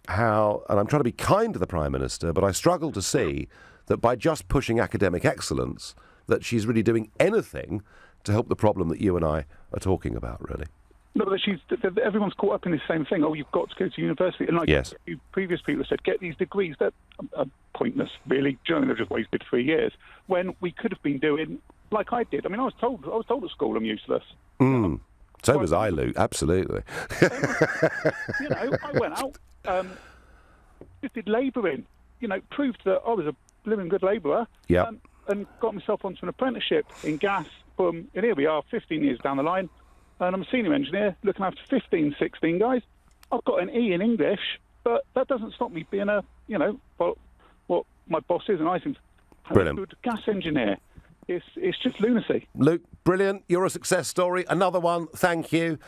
how, and I'm trying to be kind to the Prime Minister, but I struggle to see that by just pushing academic excellence, that she's really doing anything to help the problem that you and I are talking about, really. No, but everyone's caught up in the same thing. Oh, you've got to go to university. And yes. Previous people have said, get these degrees. That are pointless, really. They've just wasted 3 years. When we could have been doing like I did. I mean, I was told at school I'm useless. So was I, Luke. Absolutely. I went out, just did labouring. Proved that I was a living good labourer. Yeah. And got myself onto an apprenticeship in gas. And here we are, 15 years down the line. And I'm a senior engineer looking after 15, 16 guys. I've got an E in English, but that doesn't stop me being what my boss is, and I think I'm a good gas engineer. It's just lunacy. Luke, brilliant. You're a success story. Another one. Thank you.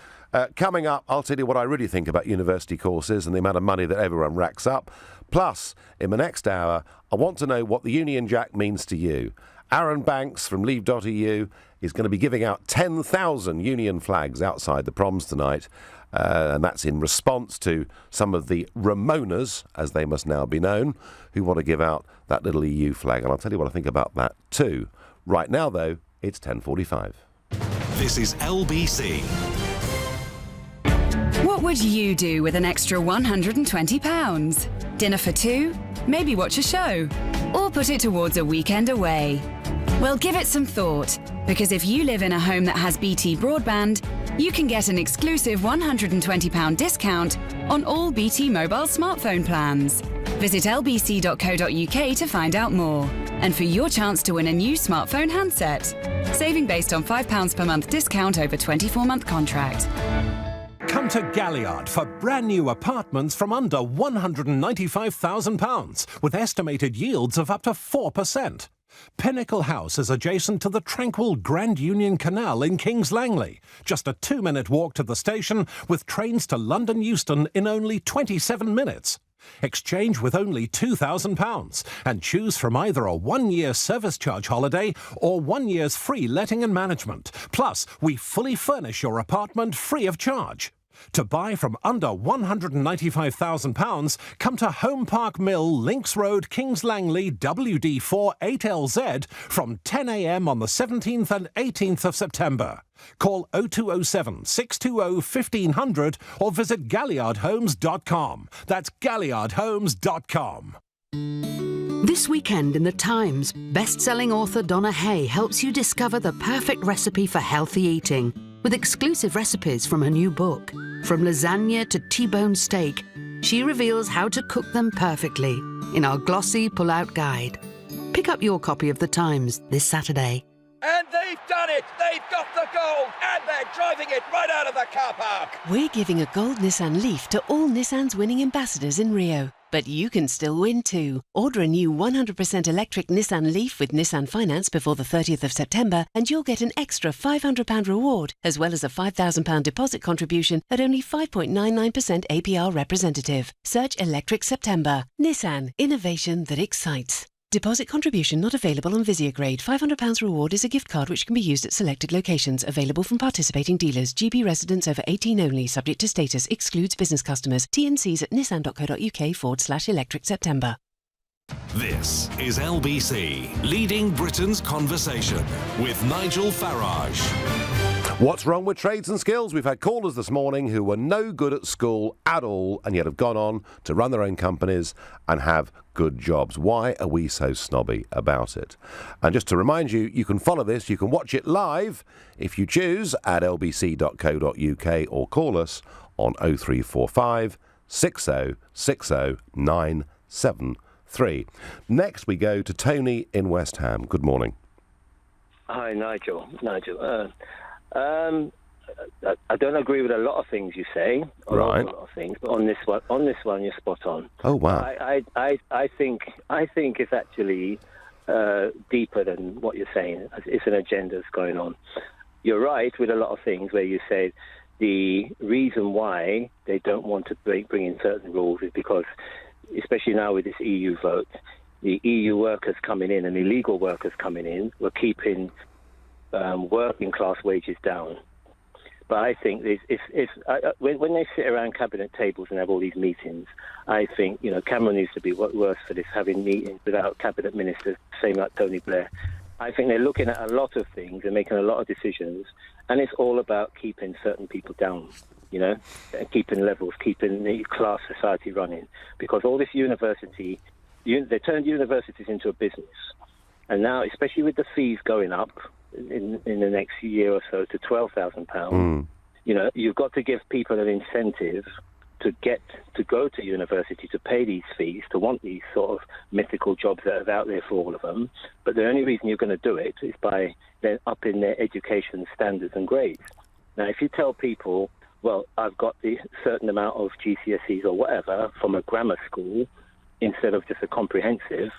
Coming up, I'll tell you what I really think about university courses and the amount of money that everyone racks up. Plus, in the next hour, I want to know what the Union Jack means to you. Aaron Banks from Leave.eu is going to be giving out 10,000 Union flags outside the proms tonight, and that's in response to some of the Ramonas, as they must now be known, who want to give out that little EU flag. And I'll tell you what I think about that too. Right now, though, it's 10:45. This is LBC. What would you do with an extra £120? Dinner for two? Maybe watch a show? Or put it towards a weekend away? Well, give it some thought, because if you live in a home that has BT broadband, you can get an exclusive £120 discount on all BT mobile smartphone plans. Visit lbc.co.uk to find out more, and for your chance to win a new smartphone handset. Saving based on £5 per month discount over 24-month contract. Come to Galliard for brand new apartments from under £195,000 with estimated yields of up to 4%. Pinnacle House is adjacent to the tranquil Grand Union Canal in Kings Langley. Just a 2-minute walk to the station with trains to London Euston in only 27 minutes. Exchange with only £2,000 and choose from either a 1-year service charge holiday or 1 year's free letting and management. Plus, we fully furnish your apartment free of charge. To buy from under £195,000, come to Home Park Mill, Links Road, Kings Langley, WD4 8LZ from 10 a.m. on the 17th and 18th of September. Call 0207 620 1500 or visit galliardhomes.com. That's galliardhomes.com. This weekend in The Times, best-selling author Donna Hay helps you discover the perfect recipe for healthy eating with exclusive recipes from her new book. From lasagna to T-bone steak, she reveals how to cook them perfectly in our glossy pull-out guide. Pick up your copy of The Times this Saturday. And they've done it! They've got the goal! And they're driving it right out of the car park! We're giving a gold Nissan Leaf to all Nissan's winning ambassadors in Rio. But you can still win too. Order a new 100% electric Nissan Leaf with Nissan Finance before the 30th of September and you'll get an extra £500 reward, as well as a £5,000 deposit contribution at only 5.99% APR representative. Search Electric September. Nissan. Innovation that excites. Deposit contribution not available on Visia grade. £500 reward is a gift card which can be used at selected locations. Available from participating dealers. GB residents over 18 only. Subject to status. Excludes business customers. T&Cs at nissan.co.uk/electric September. This is LBC, leading Britain's conversation with Nigel Farage. What's wrong with trades and skills? We've had callers this morning who were no good at school at all and yet have gone on to run their own companies and have good jobs. Why are we so snobby about it? And just to remind you, you can follow this, you can watch it live if you choose at lbc.co.uk or call us on 0345 6060 973. Next we go to Tony in West Ham. Good morning. Hi, Nigel. I don't agree with a lot of things you say, right? A lot of things, but on this one, you're spot on. Oh wow! I think it's actually deeper than what you're saying. It's an agenda that's going on. You're right with a lot of things where you say the reason why they don't want to bring in certain rules is because, especially now with this EU vote, the EU workers coming in and illegal workers coming in were keeping working class wages down. But I think when they sit around cabinet tables and have all these meetings, I think, Cameron needs to be worse for this, having meetings without cabinet ministers, same like Tony Blair. I think they're looking at a lot of things and making a lot of decisions, and it's all about keeping certain people down, and keeping levels, keeping the class society running. Because all this university, they turned universities into a business. And now, especially with the fees going up in the next year or so to £12,000, you've got to give people an incentive to go to university, to pay these fees, to want these sort of mythical jobs that are out there for all of them. But the only reason you're going to do it is by then upping their education standards and grades. Now, if you tell people, well, I've got the certain amount of GCSEs or whatever from a grammar school instead of just a comprehensive,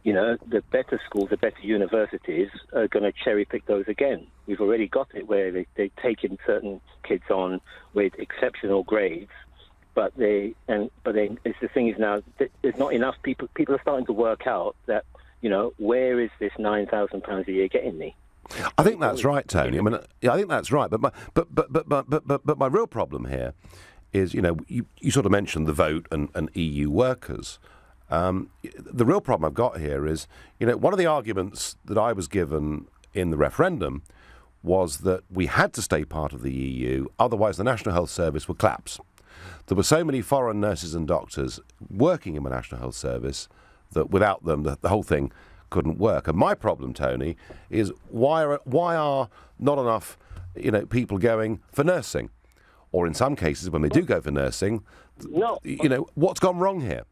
the better schools, the better universities are going to cherry pick those again. We've already got it where they're taking certain kids on with exceptional grades, but the thing is now there's not enough people. People are starting to work out that where is this £9,000 a year getting me? I think that's right, Tony. I mean, I think that's right. But my real problem here is, you sort of mentioned the vote and EU workers. The real problem I've got here is, one of the arguments that I was given in the referendum was that we had to stay part of the EU, otherwise the National Health Service would collapse. There were so many foreign nurses and doctors working in the National Health Service that without them, the whole thing couldn't work. And my problem, Tony, is why are not enough, people going for nursing? Or in some cases, when they do go for nursing, what's gone wrong here?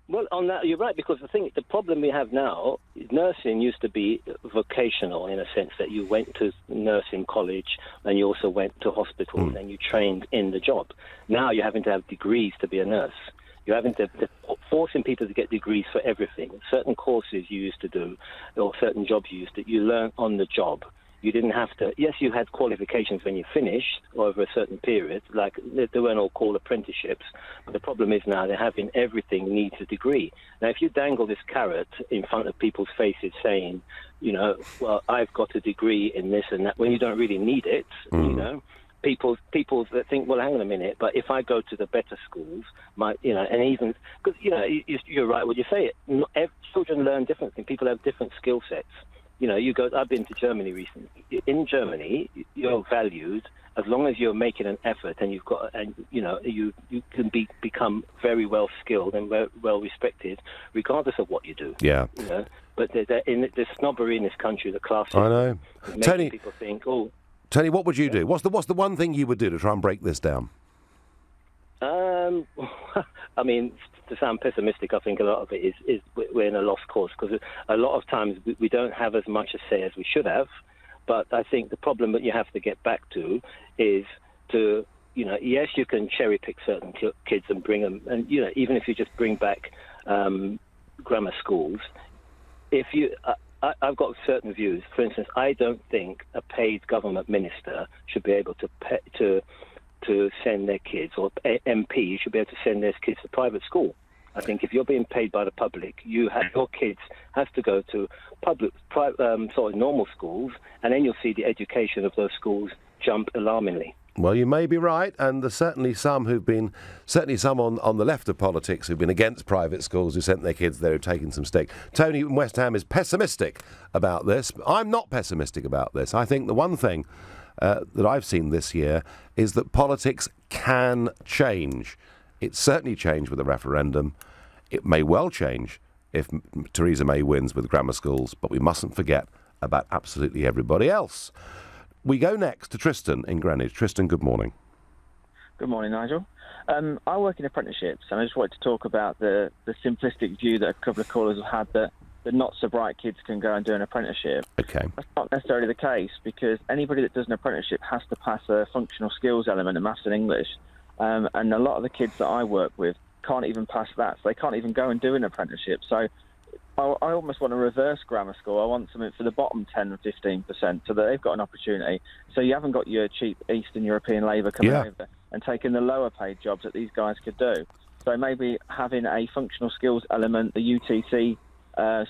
Well, on that, you're right, because the problem we have now, nursing used to be vocational in a sense that you went to nursing college and you also went to hospitals and you trained in the job. Now you're having to have degrees to be a nurse. You're having to forcing people to get degrees for everything. Certain courses you used to do or certain jobs you learn on the job. You didn't have to. Yes, you had qualifications when you finished over a certain period, like they weren't all called apprenticeships. But the problem is now they're having everything needs a degree. Now, if you dangle this carrot in front of people's faces saying, well, I've got a degree in this and that, when you don't really need it, people that think, well, hang on a minute, but if I go to the better schools, and even because you're right when you say it. Children learn differently. People have different skill sets. I've been to Germany recently. In Germany, you're valued as long as you're making an effort, and you can become very well skilled and well respected, regardless of what you do. Yeah. But there's snobbery in this country, the class system. I know. Tony, people think, oh. Tony, what would you do? What's the one thing you would do to try and break this down? I mean, to sound pessimistic, I think a lot of it is we're in a lost cause, because a lot of times we don't have as much a say as we should have. But I think the problem that you have to get back to is to, yes, you can cherry pick certain kids and bring them, and even if you just bring back grammar schools, I've got certain views. For instance, I don't think a paid government minister should be able to send their kids, or MP should be able to send their kids to private school. I think if you're being paid by the public, your kids have to go to sort of normal schools, and then you'll see the education of those schools jump alarmingly. Well, you may be right, and there's certainly some on the left of politics who've been against private schools, who sent their kids there, who've taken some stick. Tony in West Ham is pessimistic about this. I'm not pessimistic about this. I think the one thing that I've seen this year is that politics can change. It certainly changed with the referendum. It may well change if Theresa May wins with grammar schools, but we mustn't forget about absolutely everybody else. We go next to Tristan in Greenwich. Tristan, good morning. Good morning, Nigel. I work in apprenticeships, and I just wanted to talk about the simplistic view that a couple of callers have had that the not-so-bright kids can go and do an apprenticeship. Okay. That's not necessarily the case, because anybody that does an apprenticeship has to pass a functional skills element of maths and English. And a lot of the kids that I work with can't even pass that, so they can't even go and do an apprenticeship. So I almost want to reverse grammar school. I want something for the bottom 10 or 15% so that they've got an opportunity. So you haven't got your cheap Eastern European labour coming over and taking the lower paid jobs that these guys could do. So maybe having a functional skills element, the UTC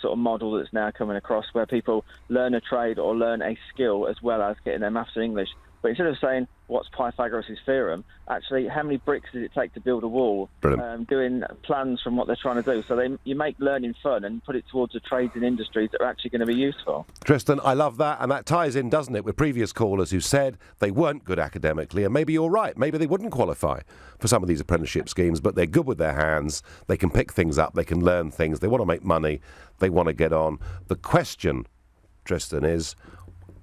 sort of model that's now coming across, where people learn a trade or learn a skill as well as getting their maths and English. But instead of saying, what's Pythagoras' theorem, actually, how many bricks does it take to build a wall? Doing plans from what they're trying to do. So you make learning fun and put it towards the trades and industries that are actually going to be useful. Tristan, I love that, and that ties in, doesn't it, with previous callers who said they weren't good academically, and maybe you're right. Maybe they wouldn't qualify for some of these apprenticeship schemes, but they're good with their hands. They can pick things up. They can learn things. They want to make money. They want to get on. The question, Tristan, is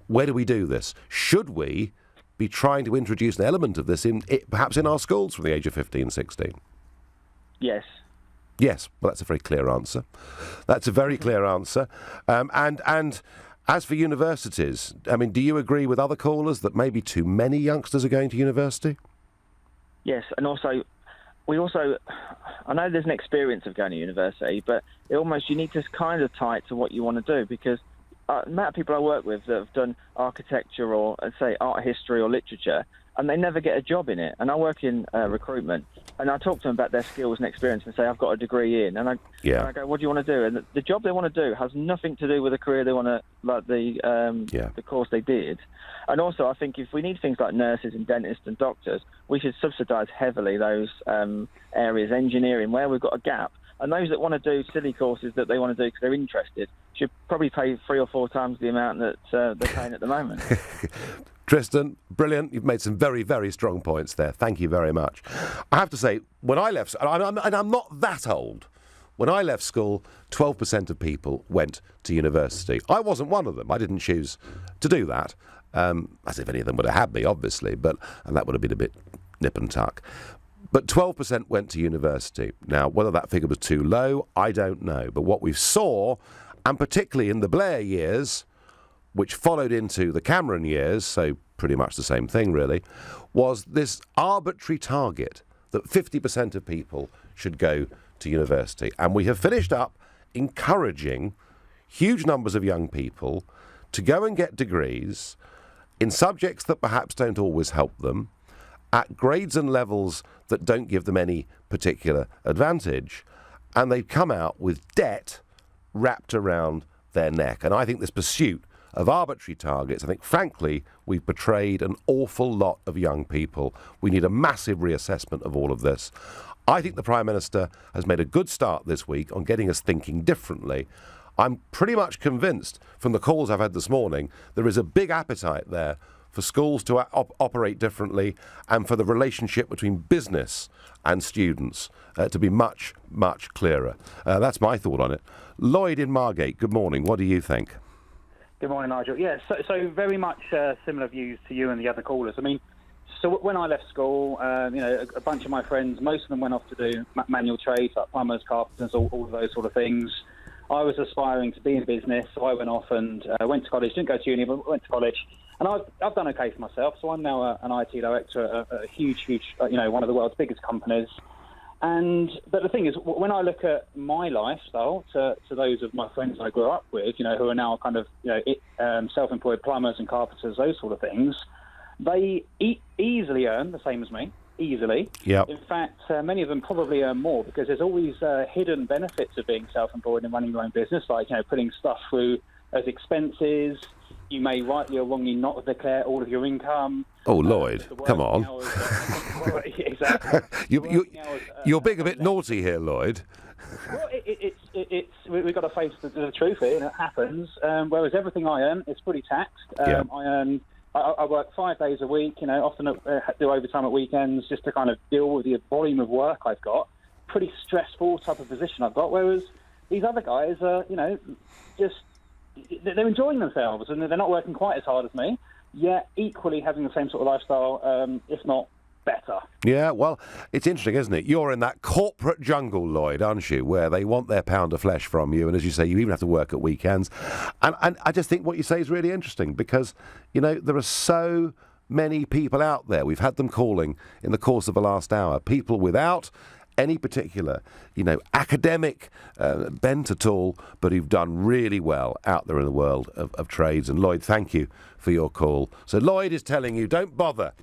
where do we do this? Should we be trying to introduce an element of this perhaps in our schools from the age of 15, 16? Yes. Yes, well, that's a very clear answer. That's a very clear answer. And as for universities, I mean, do you agree with other callers that maybe too many youngsters are going to university? Yes, and also, I know there's an experience of going to university, but you need to kind of tie it to what you want to do, because the amount of people I work with that have done architecture or, say, art history or literature, and they never get a job in it. And I work in recruitment, and I talk to them about their skills and experience and say, I've got a degree in. And I go, what do you want to do? And the job they want to do has nothing to do with the career they want to, like the course they did. And also, I think if we need things like nurses and dentists and doctors, we should subsidise heavily those areas, engineering, where we've got a gap. And those that want to do silly courses that they want to do because they're interested should probably pay 3 or 4 times the amount that they're paying at the moment. Tristan, brilliant. You've made some very, very strong points there. Thank you very much. I have to say, when I left, and I'm not that old, when I left school, 12% of people went to university. I wasn't one of them. I didn't choose to do that, as if any of them would have had me, obviously, and that would have been a bit nip and tuck. But 12% went to university. Now, whether that figure was too low, I don't know. But what we saw, and particularly in the Blair years, which followed into the Cameron years, so pretty much the same thing really, was this arbitrary target that 50% of people should go to university. And we have finished up encouraging huge numbers of young people to go and get degrees in subjects that perhaps don't always help them, at grades and levels that don't give them any particular advantage, and they come out with debt wrapped around their neck. And I think this pursuit of arbitrary targets, I think, frankly, we've betrayed an awful lot of young people. We need a massive reassessment of all of this. I think the Prime Minister has made a good start this week on getting us thinking differently. I'm pretty much convinced from the calls I've had this morning there is a big appetite there for schools to operate differently and for the relationship between business and students to be much, much clearer. That's my thought on it. Lloyd in Margate, good morning. What do you think? Good morning, Nigel. Yeah, so very much similar views to you and the other callers. I mean, so when I left school, a bunch of my friends, most of them went off to do manual trades like plumbers, carpenters, all of those sort of things. I was aspiring to be in business, so I went off and went to college. Didn't go to uni, but went to college. And I've done okay for myself. So I'm now an IT director at a huge, one of the world's biggest companies. But the thing is, when I look at my lifestyle to those of my friends I grew up with, who are now kind of self-employed plumbers and carpenters, those sort of things, they easily earn the same as me. Easily. Yep. In fact, many of them probably earn more because there's always hidden benefits of being self-employed and running your own business, like putting stuff through as expenses. You may rightly or wrongly not declare all of your income. Oh, Lloyd, come on. Exactly. You're being a bit naughty here, Lloyd. Well, we've got to face the truth here, and it happens. Whereas everything I earn is fully taxed. I work 5 days a week, often do overtime at weekends just to kind of deal with the volume of work I've got. Pretty stressful type of position I've got, whereas these other guys are, they're enjoying themselves and they're not working quite as hard as me, yet equally having the same sort of lifestyle, if not better. Yeah, well, it's interesting, isn't it? You're in that corporate jungle, Lloyd, aren't you, where they want their pound of flesh from you, and as you say, you even have to work at weekends. And I just think what you say is really interesting because, there are so many people out there. We've had them calling in the course of the last hour, people without any particular, academic bent at all, but who've done really well out there in the world of trades. And Lloyd, thank you for your call. So Lloyd is telling you, don't bother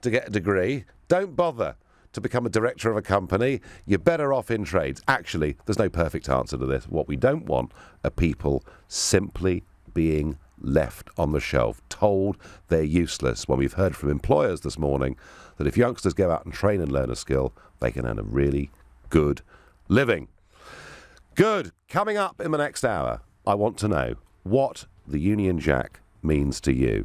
to get a degree, don't bother to become a director of a company, you're better off in trades. Actually, there's no perfect answer to this. What we don't want are people simply being left on the shelf, told they're useless, when we've heard from employers this morning that if youngsters go out and train and learn a skill, they can earn a really good living. Good. Coming up in the next hour, I want to know what the Union Jack means to you.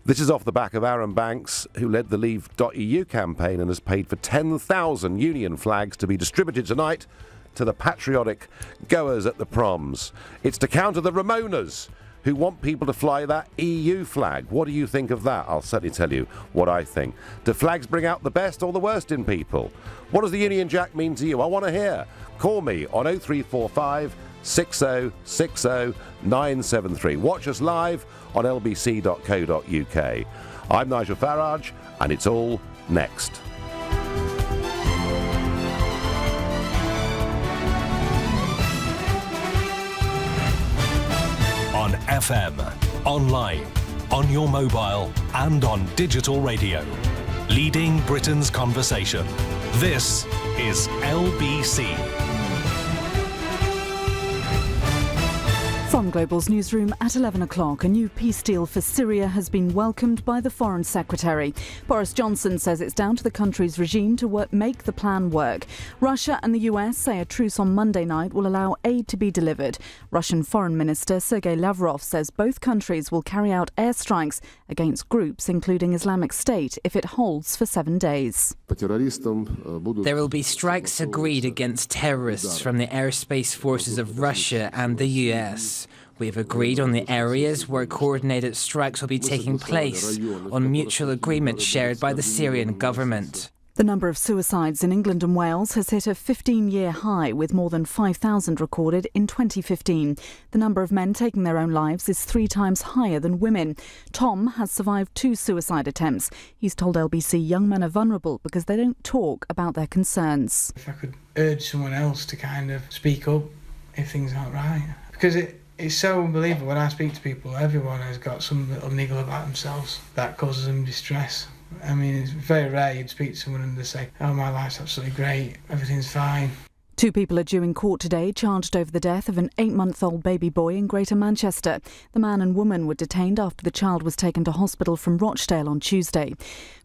This is off the back of Aaron Banks, who led the Leave.eu campaign and has paid for 10,000 union flags to be distributed tonight to the patriotic goers at the proms. It's to counter the Ramonas, who want people to fly that EU flag. What do you think of that? I'll certainly tell you what I think. Do flags bring out the best or the worst in people? What does the Union Jack mean to you? I want to hear. Call me on 0345 6060 973. Watch us live on lbc.co.uk. I'm Nigel Farage, and it's all next. On FM, online, on your mobile, and on digital radio. Leading Britain's conversation. This is LBC. From Global's newsroom at 11 o'clock, a new peace deal for Syria has been welcomed by the Foreign Secretary. Boris Johnson says it's down to the country's regime to make the plan work. Russia and the US say a truce on Monday night will allow aid to be delivered. Russian Foreign Minister Sergei Lavrov says both countries will carry out airstrikes against groups, including Islamic State, if it holds for 7 days. There will be strikes agreed against terrorists from the airspace forces of Russia and the US. We have agreed on the areas where coordinated strikes will be taking place, on mutual agreement shared by the Syrian government. The number of suicides in England and Wales has hit a 15-year high, with more than 5,000 recorded in 2015. The number of men taking their own lives is 3 times higher than women. Tom has survived 2 suicide attempts. He's told LBC young men are vulnerable because they don't talk about their concerns. If I could urge someone else to kind of speak up if things aren't right. Because it's so unbelievable when I speak to people, everyone has got some little niggle about themselves that causes them distress. I mean, it's very rare you'd speak to someone and they say, oh, my life's absolutely great, everything's fine. 2 people are due in court today, charged over the death of an 8-month-old baby boy in Greater Manchester. The man and woman were detained after the child was taken to hospital from Rochdale on Tuesday.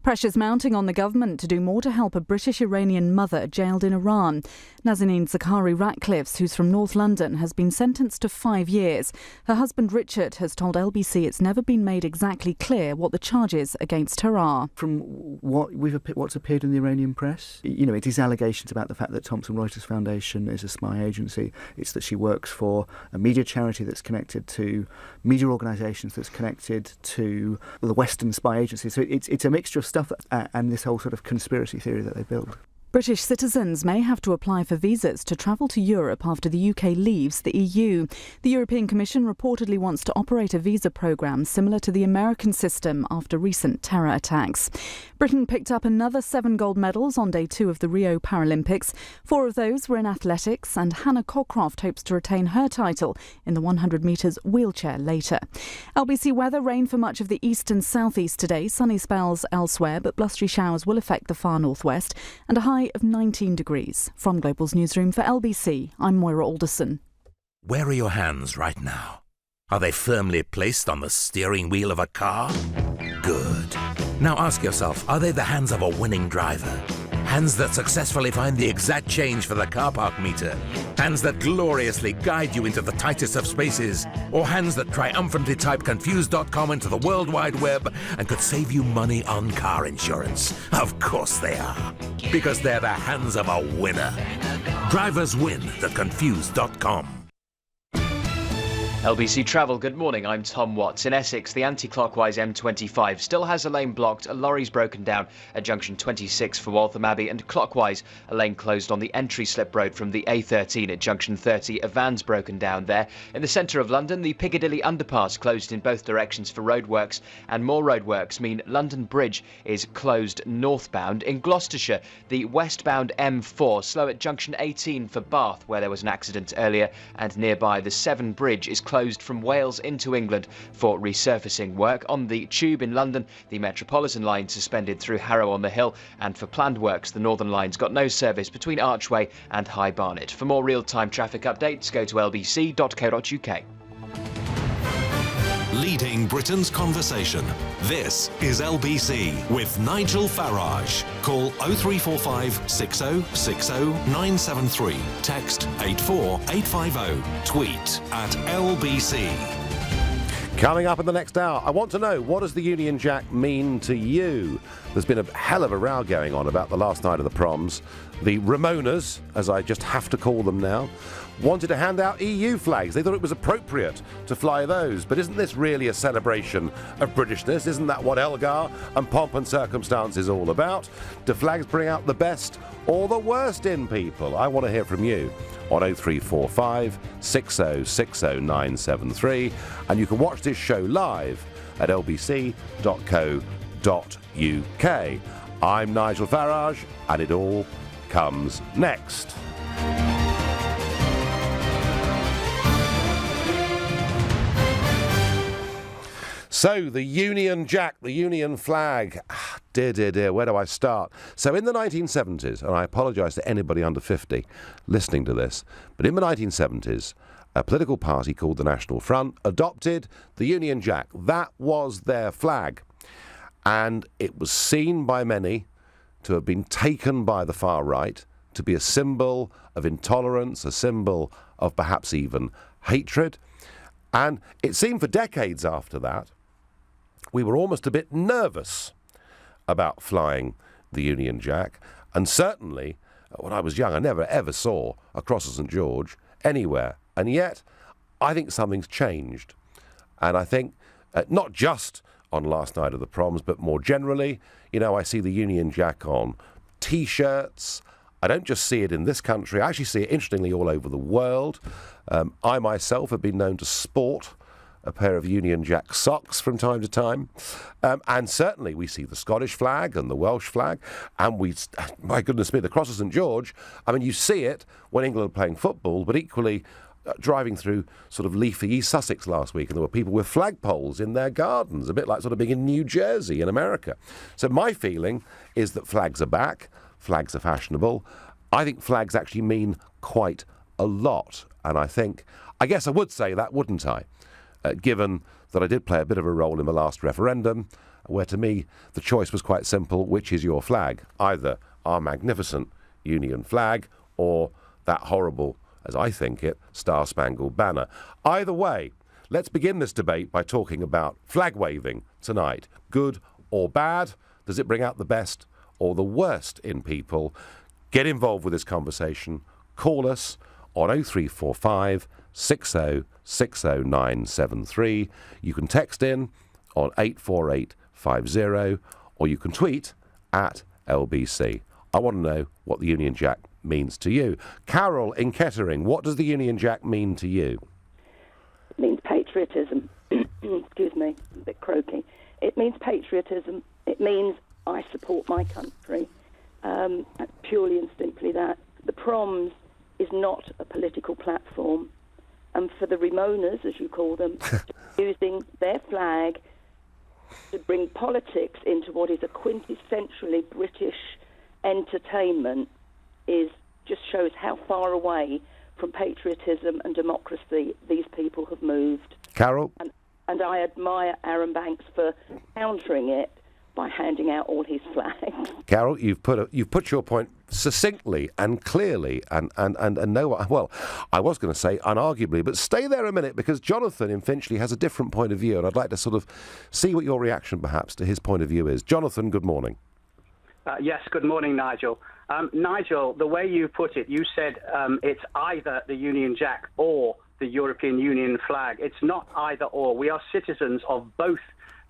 Pressure's mounting on the government to do more to help a British-Iranian mother jailed in Iran. Nazanin Zaghari-Ratcliffe, who's from North London, has been sentenced to 5 years. Her husband Richard has told LBC it's never been made exactly clear what the charges against her are. From what's appeared in the Iranian press, it is allegations about the fact that Thomson Reuters Foundation is a spy agency. It's that she works for a media charity that's connected to media organisations that's connected to the Western spy agency. So it's a mixture of stuff and this whole sort of conspiracy theory that they build. British citizens may have to apply for visas to travel to Europe after the UK leaves the EU. The European Commission reportedly wants to operate a visa programme similar to the American system after recent terror attacks. Britain picked up another 7 gold medals on day 2 of the Rio Paralympics. 4 of those were in athletics, and Hannah Cockcroft hopes to retain her title in the 100 metres wheelchair later. LBC weather: rain for much of the east and southeast today, sunny spells elsewhere, but blustery showers will affect the far northwest, and a high of 19 degrees. From Global's newsroom for LBC, I'm Moira Alderson. Where are your hands right now? Are they firmly placed on the steering wheel of a car? Good. Now ask yourself, are they the hands of a winning driver? Hands that successfully find the exact change for the car park meter? Hands that gloriously guide you into the tightest of spaces? Or hands that triumphantly type confused.com into the World Wide Web and could save you money on car insurance? Of course they are. Because they're the hands of a winner. Drivers win at confused.com. LBC Travel, good morning, I'm Tom Watts. In Essex, the anti-clockwise M25 still has a lane blocked, a lorry's broken down at junction 26 for Waltham Abbey, and clockwise, a lane closed on the entry slip road from the A13 at junction 30, a van's broken down there. In the centre of London, the Piccadilly underpass closed in both directions for roadworks, and more roadworks mean London Bridge is closed northbound. In Gloucestershire, the westbound M4 slow at junction 18 for Bath, where there was an accident earlier, and nearby the Severn Bridge is closed from Wales into England for resurfacing work. On the Tube in London, the Metropolitan line suspended through Harrow-on-the-Hill, and for planned works, the Northern Line's got no service between Archway and High Barnet. For more real-time traffic updates, go to lbc.co.uk. Leading Britain's conversation. This is LBC with Nigel Farage. Call 0345 60 60 973. Text 84850. Tweet at LBC. Coming up in the next hour, I want to know, what does the Union Jack mean to you? There's been a hell of a row going on about the last night of the proms. The Ramonas, as I just have to call them now, wanted to hand out EU flags. They thought it was appropriate to fly those. But isn't this really a celebration of Britishness? Isn't that what Elgar and pomp and circumstance is all about? Do flags bring out the best or the worst in people? I want to hear from you on 0345 60 60 973. And you can watch this show live at lbc.co.uk. I'm Nigel Farage, and it all comes next. So, the Union Jack, the Union flag. Dear, dear, dear, where do I start? So, in the 1970s, and I apologise to anybody under 50 listening to this, but in the 1970s, a political party called the National Front adopted the Union Jack. That was their flag. And it was seen by many to have been taken by the far right to be a symbol of intolerance, a symbol of perhaps even hatred. And it seemed for decades after that, we were almost a bit nervous about flying the Union Jack. And certainly, when I was young, I never ever saw a cross of St George anywhere. And yet, I think something's changed. And I think, not just on last night of the proms, but more generally, you know, I see the Union Jack on T-shirts. I don't just see it in this country. I actually see it, interestingly, all over the world. I myself have been known to sport a pair of Union Jack socks from time to time. And certainly we see the Scottish flag and the Welsh flag. And my goodness me, the cross of St George. I mean, you see it when England are playing football, but equally driving through sort of leafy East Sussex last week, and there were people with flagpoles in their gardens, a bit like sort of being in New Jersey in America. So my feeling is that flags are back, flags are fashionable. I think flags actually mean quite a lot. And I guess I would say that, wouldn't I? Given that I did play a bit of a role in the last referendum, where to me the choice was quite simple: which is your flag? Either our magnificent Union flag or that horrible, as I think it, Star-Spangled Banner. Either way, let's begin this debate by talking about flag waving tonight. Good or bad? Does it bring out the best or the worst in people? Get involved with this conversation. Call us on 0345 60 60 973. You can text in on 84850, or you can tweet at LBC. I want to know what the Union Jack means to you. Carol in Kettering, what does the Union Jack mean to you? It means patriotism. Excuse me, I'm a bit croaky. It means patriotism. It means I support my country. Purely and simply that. The proms is not a political platform. And for the Ramonas, as you call them, using their flag to bring politics into what is a quintessentially British entertainment just shows how far away from patriotism and democracy these people have moved. Carol? And I admire Aaron Banks for countering it by handing out all his flags. Carol, you've put your point succinctly and clearly, and no, well, I was going to say unarguably, but stay there a minute, because Jonathan in Finchley has a different point of view, and I'd like to sort of see what your reaction perhaps to his point of view is. Jonathan, good morning. Yes, good morning, Nigel. Nigel, the way you put it, you said it's either the Union Jack or the European Union flag. It's not either or. We are citizens of both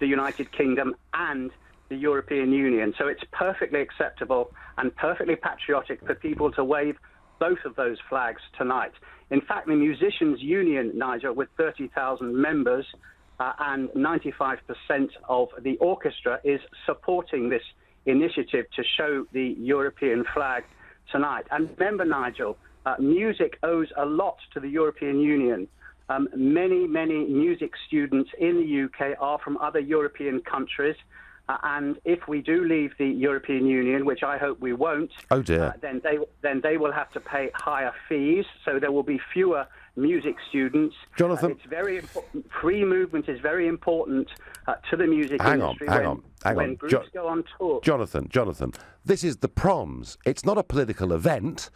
the United Kingdom and the European Union. So it's perfectly acceptable and perfectly patriotic for people to wave both of those flags tonight. In fact, the Musicians' Union, Nigel, with 30,000 members and 95% of the orchestra, is supporting this initiative to show the European flag tonight. And remember, Nigel, music owes a lot to the European Union. Many music students in the UK are from other European countries. And if we do leave the European Union, which I hope we won't, oh dear, then they will have to pay higher fees. So there will be fewer music students. Jonathan, it's very important. Free movement is very important to the music industry. Hang on. When groups go on tour. Jonathan, this is the proms. It's not a political event.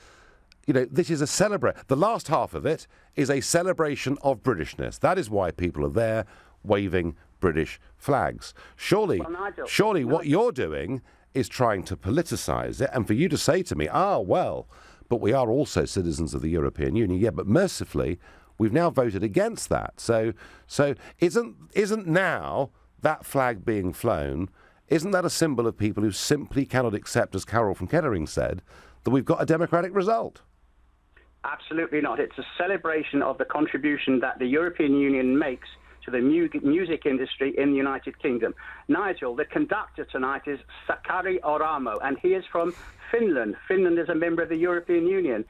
You know, this is a celebration. The last half of it is a celebration of Britishness. That is why people are there waving British flags. Surely, what you're doing is trying to politicise it, and for you to say to me, but we are also citizens of the European Union. Yeah, but mercifully, we've now voted against that. So isn't now that flag being flown, isn't that a symbol of people who simply cannot accept, as Carol from Kettering said, that we've got a democratic result? Absolutely not. It's a celebration of the contribution that the European Union makes to the music industry in the United Kingdom. Nigel, the conductor tonight is Sakari Oramo, and he is from Finland. Finland is a member of the European Union.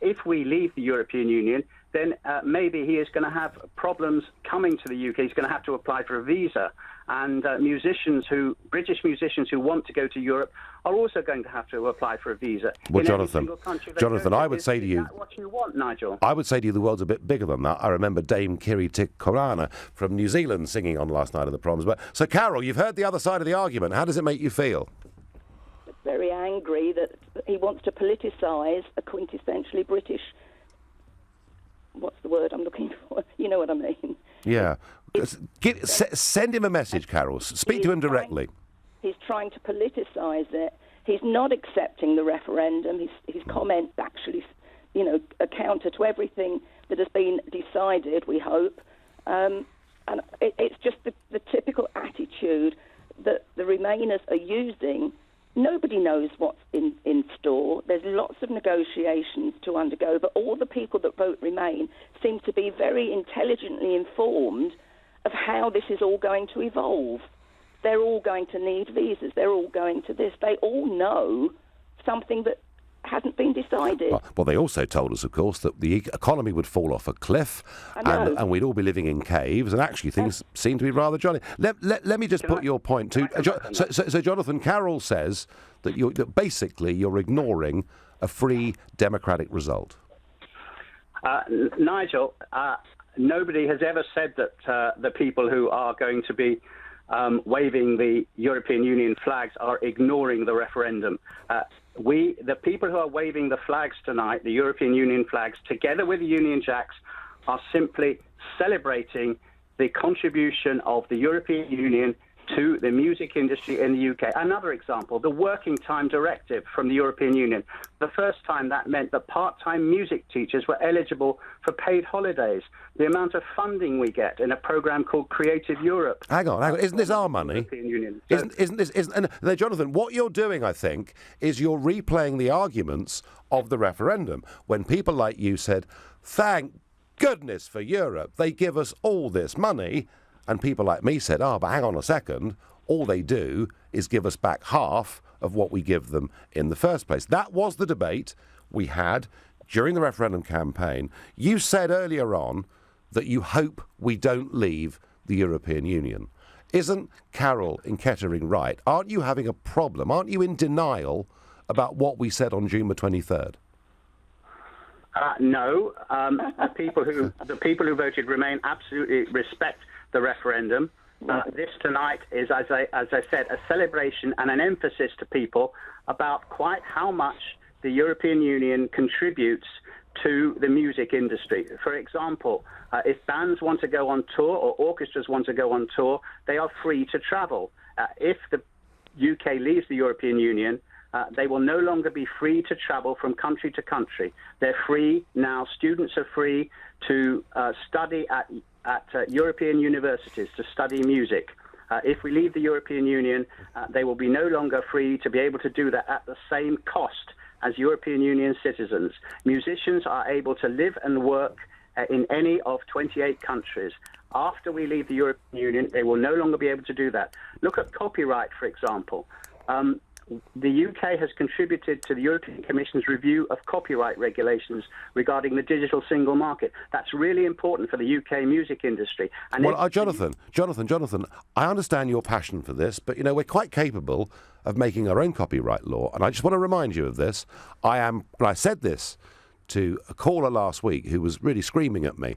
If we leave the European Union, then maybe he is going to have problems coming to the UK. He's going to have to apply for a visa. And British musicians who want to go to Europe are also going to have to apply for a visa. Well, Jonathan, I would say to you... Is that what you want, Nigel? I would say to you the world's a bit bigger than that. I remember Dame Kiri Tikorana from New Zealand singing on last night of the proms. So, Carol, you've heard the other side of the argument. How does it make you feel? Very angry that he wants to politicise a quintessentially British... What's the word I'm looking for? You know what I mean. Yeah. Send him a message, Carol. Speak to him directly. He's trying to politicise it. He's not accepting the referendum. His comments actually, are counter to everything that has been decided, we hope. And it's just the typical attitude that the Remainers are using. Nobody knows what's in store. There's lots of negotiations to undergo, but all the people that vote Remain seem to be very intelligently informed of how this is all going to evolve. They're all going to need visas. They're all going to this. They all know something that hasn't been decided. Well, they also told us, of course, that the economy would fall off a cliff and we'd all be living in caves, and actually things seem to be rather jolly. Let me just put your point to... So, Jonathan, Carol says that basically you're ignoring a free democratic result. Nigel, nobody has ever said that the people who are going to be waving the European Union flags are ignoring the referendum. The people who are waving the flags tonight, the European Union flags, together with the Union Jacks, are simply celebrating the contribution of the European Union to the music industry in the UK. Another example, the Working Time Directive from the European Union. The first time that meant that part-time music teachers were eligible for paid holidays. The amount of funding we get in a programme called Creative Europe. Hang on. Isn't this our money? Union. Isn't this... Jonathan, what you're doing, I think, is you're replaying the arguments of the referendum when people like you said, thank goodness for Europe, they give us all this money. And people like me said, but hang on a second, all they do is give us back half of what we give them in the first place. That was the debate we had during the referendum campaign. You said earlier on that you hope we don't leave the European Union. Isn't Carol in Kettering right? Aren't you having a problem? Aren't you in denial about what we said on June the 23rd? No. The people who voted Remain absolutely respect the referendum. This tonight is, as I said, a celebration and an emphasis to people about quite how much the European Union contributes to the music industry. For example, if bands want to go on tour or orchestras want to go on tour, they are free to travel. If the UK leaves the European Union, They will no longer be free to travel from country to country. They're free now. Students are free to study at European universities, to study music. If we leave the European Union, they will be no longer free to be able to do that at the same cost as European Union citizens. Musicians are able to live and work in any of 28 countries. After we leave the European Union, they will no longer be able to do that. Look at copyright, for example. The UK has contributed to the European Commission's review of copyright regulations regarding the digital single market. That's really important for the UK music industry. And Jonathan, I understand your passion for this, but, we're quite capable of making our own copyright law. And I just want to remind you of this. I said this to a caller last week who was really screaming at me.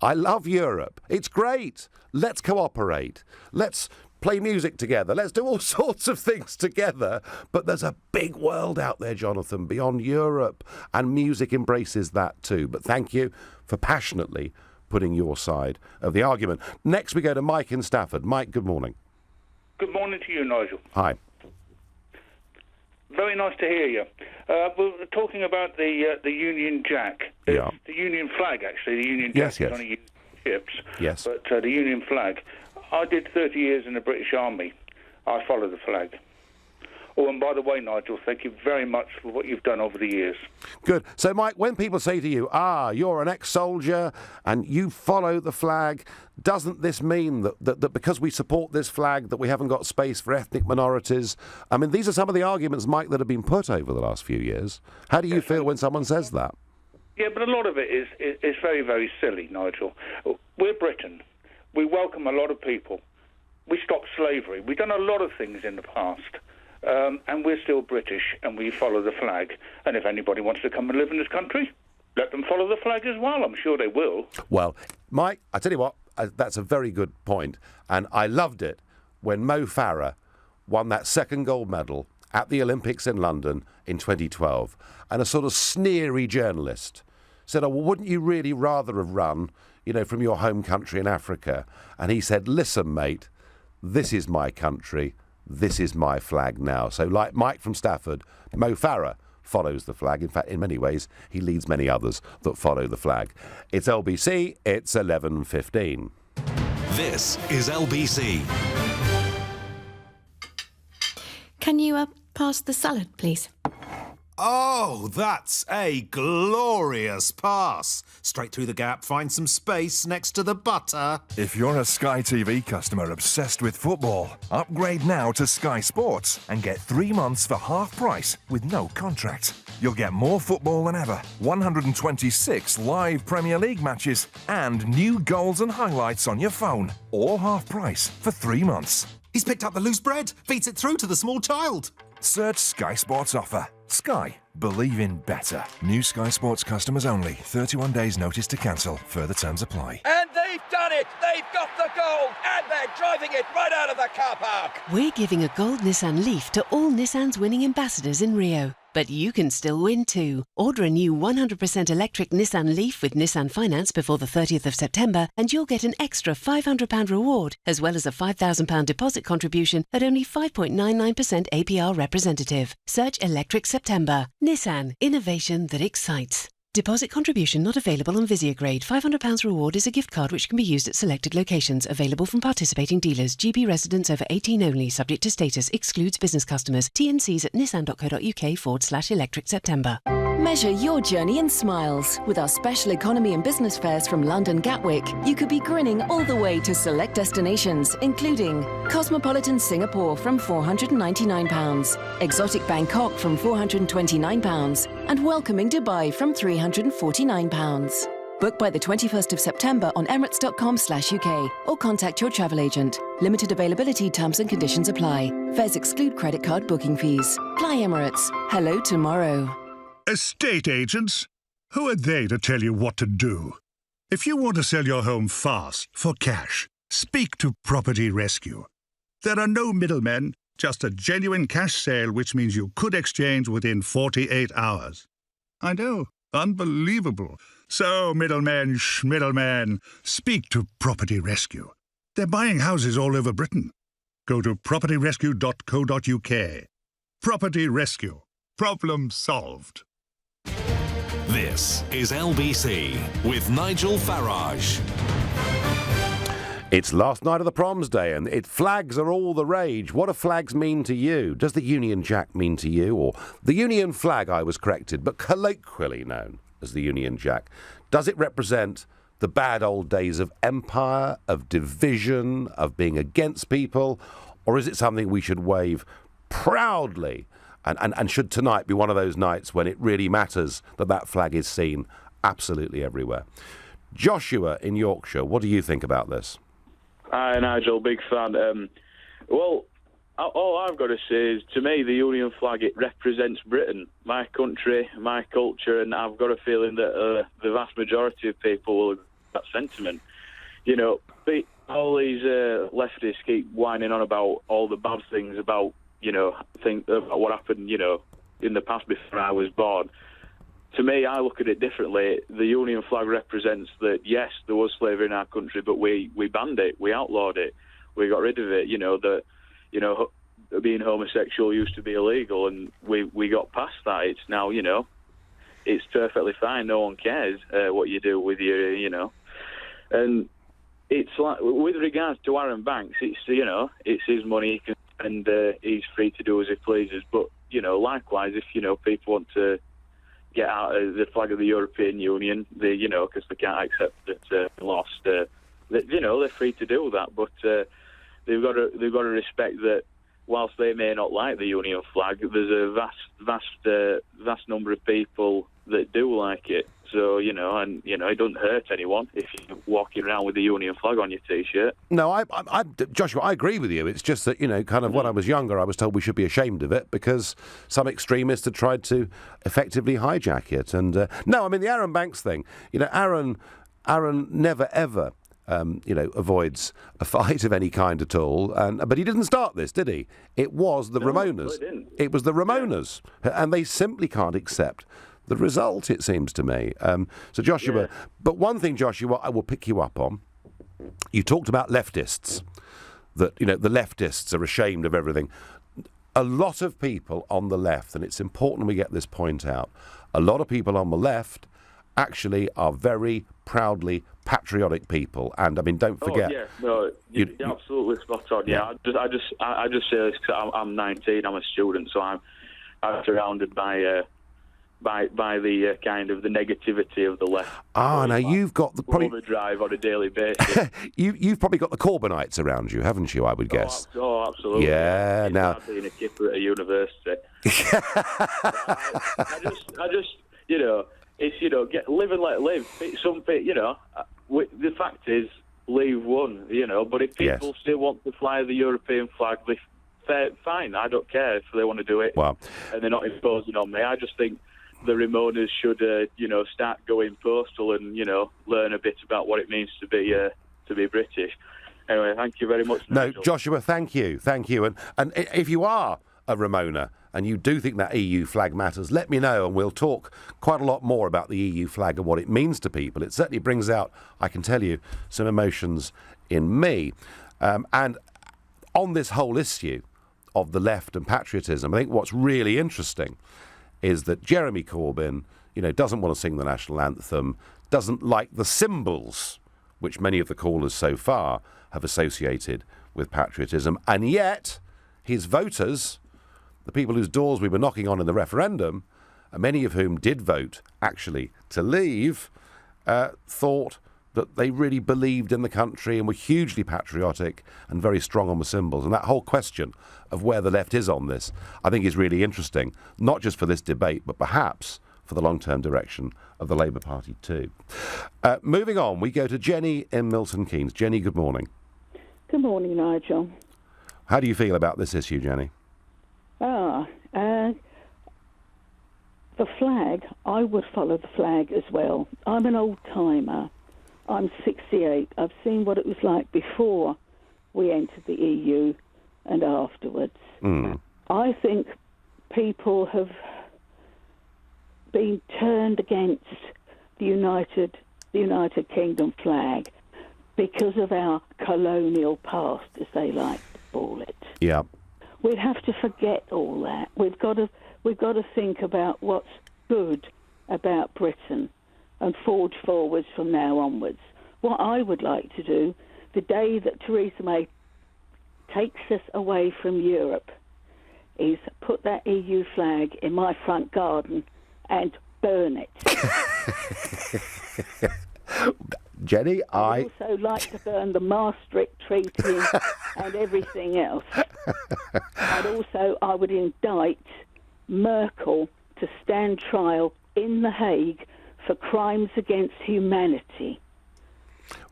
I love Europe. It's great. Let's cooperate. Let's play music together. Let's do all sorts of things together. But there's a big world out there, Jonathan, beyond Europe, and music embraces that too. But thank you for passionately putting your side of the argument. Next, we go to Mike in Stafford. Mike, good morning. Good morning to you, Nigel. Hi. Very nice to hear you. We're talking about the Union Jack. Yeah. The Union flag, actually. The Union Jack is only used in ships. Yes. But the Union flag. I did 30 years in the British Army. I follow the flag. Oh, and by the way, Nigel, thank you very much for what you've done over the years. Good. So, Mike, when people say to you, you're an ex-soldier and you follow the flag, doesn't this mean that because we support this flag that we haven't got space for ethnic minorities? I mean, these are some of the arguments, Mike, that have been put over the last few years. How do you feel when someone says that? Yeah, but a lot of it is very, very silly, Nigel. We're Britain. We welcome a lot of people. We stopped slavery. We've done a lot of things in the past. And we're still British, and we follow the flag. And if anybody wants to come and live in this country, let them follow the flag as well. I'm sure they will. Well, Mike, I tell you what, that's a very good point. And I loved it when Mo Farah won that second gold medal at the Olympics in London in 2012. And a sort of sneery journalist said, wouldn't you really rather have run, from your home country in Africa? And he said, listen, mate, this is my country. This is my flag now. So like Mike from Stafford, Mo Farah follows the flag. In fact, in many ways, he leads many others that follow the flag. It's LBC. It's 11:15. This is LBC. Can you pass the salad, please? Oh, that's a glorious pass. Straight through the gap, find some space next to the butter. If you're a Sky TV customer obsessed with football, upgrade now to Sky Sports and get 3 months for half price with no contract. You'll get more football than ever, 126 live Premier League matches and new goals and highlights on your phone. All half price for 3 months. He's picked up the loose bread, feeds it through to the small child. Search Sky Sports offer. Sky. Believe in better. New Sky Sports customers only. 31 days notice to cancel. Further terms apply. And they've done it! They've got the goal! And they're driving it right out of the car park! We're giving a gold Nissan Leaf to all Nissan's winning ambassadors in Rio. But you can still win too. Order a new 100% electric Nissan Leaf with Nissan Finance before the 30th of September and you'll get an extra £500 reward, as well as a £5,000 deposit contribution at only 5.99% APR representative. Search Electric September. Nissan. Innovation that excites. Deposit contribution not available on Visia grade. £500 reward is a gift card which can be used at selected locations. Available from participating dealers. GB residents over 18 only. Subject to status. Excludes business customers. TNCs at nissan.co.uk/electric September. Measure your journey in smiles. With our special economy and business fares from London Gatwick, you could be grinning all the way to select destinations, including Cosmopolitan Singapore from £499, Exotic Bangkok from £429, and welcoming Dubai from £349. Book by the 21st of September on emirates.com/UK or contact your travel agent. Limited availability, terms and conditions apply. Fares exclude credit card booking fees. Fly Emirates. Hello tomorrow. Estate agents? Who are they to tell you what to do? If you want to sell your home fast, for cash, speak to Property Rescue. There are no middlemen, just a genuine cash sale, which means you could exchange within 48 hours. I know, unbelievable. So, middlemen, schmiddlemen, speak to Property Rescue. They're buying houses all over Britain. Go to propertyrescue.co.uk. Property rescue. Problem solved. This is LBC with Nigel Farage. It's last night of the Proms Day, and flags are all the rage. What do flags mean to you? Does the Union Jack mean to you? Or the Union flag, I was corrected, but colloquially known as the Union Jack. Does it represent the bad old days of empire, of division, of being against people? Or is it something we should wave proudly? And should tonight be one of those nights when it really matters that that flag is seen absolutely everywhere? Joshua in Yorkshire, what do you think about this? Hi, Nigel, big fan. Well, all I've got to say is, to me, the Union flag, it represents Britain, my country, my culture, and I've got a feeling that the vast majority of people will agree with that sentiment. You know, all these leftists keep whining on about all the bad things about, you know, think about what happened, you know, in the past before I was born. To me, I look at it differently. The Union flag represents that, yes, there was slavery in our country, but we banned it, we outlawed it, we got rid of it. You know, that, you know, being homosexual used to be illegal, and we got past that. It's now, you know, it's perfectly fine. No one cares what you do with your, you know. And it's like, with regards to Aaron Banks, it's, you know, it's his money, he can spend, he's free to do as he pleases. But, you know, likewise, if, you know, people want to get out of the flag of the European Union, you know, because they can't accept that they lost, you know, they're free to do that. But they've got to respect that whilst they may not like the Union flag, there's a vast number of people that do like it. So, you know, and, you know, it doesn't hurt anyone if you're walking around with the Union flag on your T-shirt. No, Joshua, I agree with you. It's just that, you know, kind of when I was younger, I was told we should be ashamed of it because some extremists had tried to effectively hijack it. And, no, I mean, the Aaron Banks thing, you know, Aaron never, ever, you know, avoids a fight of any kind at all. But he didn't start this, did he? It was the Ramonas. It was the Ramonas. And they simply can't accept the result, it seems to me. So, Joshua, but one thing, Joshua, I will pick you up on. You talked about leftists, that, you know, the leftists are ashamed of everything. A lot of people on the left, and it's important we get this point out, a lot of people on the left actually are very proudly patriotic people. And, I mean, don't forget... Oh, yeah, no, you're absolutely spot on. Yeah, I just say this because I'm 19, I'm a student, so I'm surrounded by the kind of the negativity of the left. Ah, now you've got the probably overdrive on a daily basis. You've probably got the Corbynites around you, haven't you? I would guess. Oh, absolutely. Yeah. It's now hard being a kipper at a university. I just, you know, it's, you know, live and let live. You know, the fact is, leave one. You know, but if people still want to fly the European flag, fine. I don't care if they want to do it. Wow. And they're not imposing on me. I just think the Ramonas should, you know, start going postal and, you know, learn a bit about what it means to be British. Anyway, thank you very much, Nigel. No, Joshua, thank you. And if you are a Ramona and you do think that EU flag matters, let me know and we'll talk quite a lot more about the EU flag and what it means to people. It certainly brings out, I can tell you, some emotions in me. And on this whole issue of the left and patriotism, I think what's really interesting is that Jeremy Corbyn, you know, doesn't want to sing the national anthem, doesn't like the symbols which many of the callers so far have associated with patriotism, and yet his voters, the people whose doors we were knocking on in the referendum, and many of whom did vote actually to leave, thought that they really believed in the country and were hugely patriotic and very strong on the symbols. And that whole question of where the left is on this, I think is really interesting, not just for this debate, but perhaps for the long-term direction of the Labour Party too. Moving on, we go to Jenny in Milton Keynes. Jenny, good morning. Good morning, Nigel. How do you feel about this issue, Jenny? The flag, I would follow the flag as well. I'm an old-timer. I'm 68. I've seen what it was like before we entered the EU and afterwards. I think people have been turned against the United Kingdom flag because of our colonial past, as they like to call it. Yeah. we'd have to forget all that. We've got to think about what's good about Britain and forge forwards from now onwards. What I would like to do, the day that Theresa May takes us away from Europe, is put that EU flag in my front garden and burn it. Jenny, I'd also like to burn the Maastricht Treaty and everything else. I would indict Merkel to stand trial in The Hague for crimes against humanity.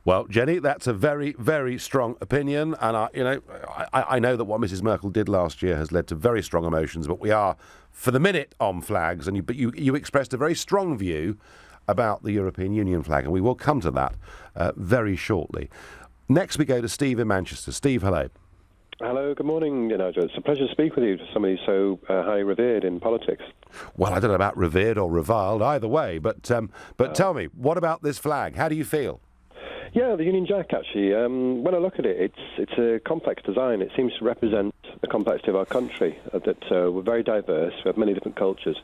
Well, Jenny, that's a very, very strong opinion, and I know that what Mrs. Merkel did last year has led to very strong emotions. But we are, for the minute, on flags, and you expressed a very strong view about the European Union flag, and we will come to that very shortly. Next, we go to Steve in Manchester. Steve, hello. Hello, good morning, Nigel. It's a pleasure to speak with you, somebody so highly revered in politics. Well, I don't know about revered or reviled, either way, but tell me, what about this flag? How do you feel? Yeah, the Union Jack, actually. When I look at it, it's a complex design. It seems to represent the complexity of our country, that we're very diverse, we have many different cultures.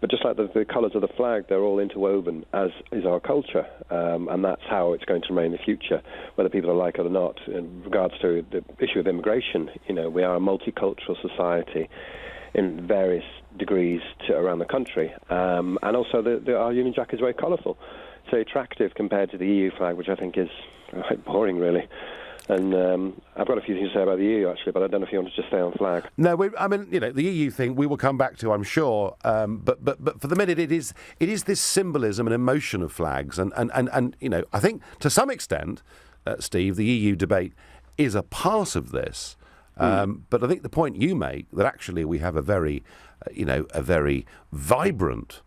But just like the colours of the flag, they're all interwoven, as is our culture. And that's how it's going to remain in the future, whether people like it or not. In regards to the issue of immigration, we are a multicultural society in various degrees around the country. And also, our Union Jack is very colourful. It's very attractive compared to the EU flag, which I think is quite boring, really. And I've got a few things to say about the EU, actually, but I don't know if you want to just stay on flag. No, the EU thing we will come back to, I'm sure. But for the minute, it is this symbolism and emotion of flags, and I think to some extent, Steve, the EU debate is a part of this. But I think the point you make that actually we have a very vibrant,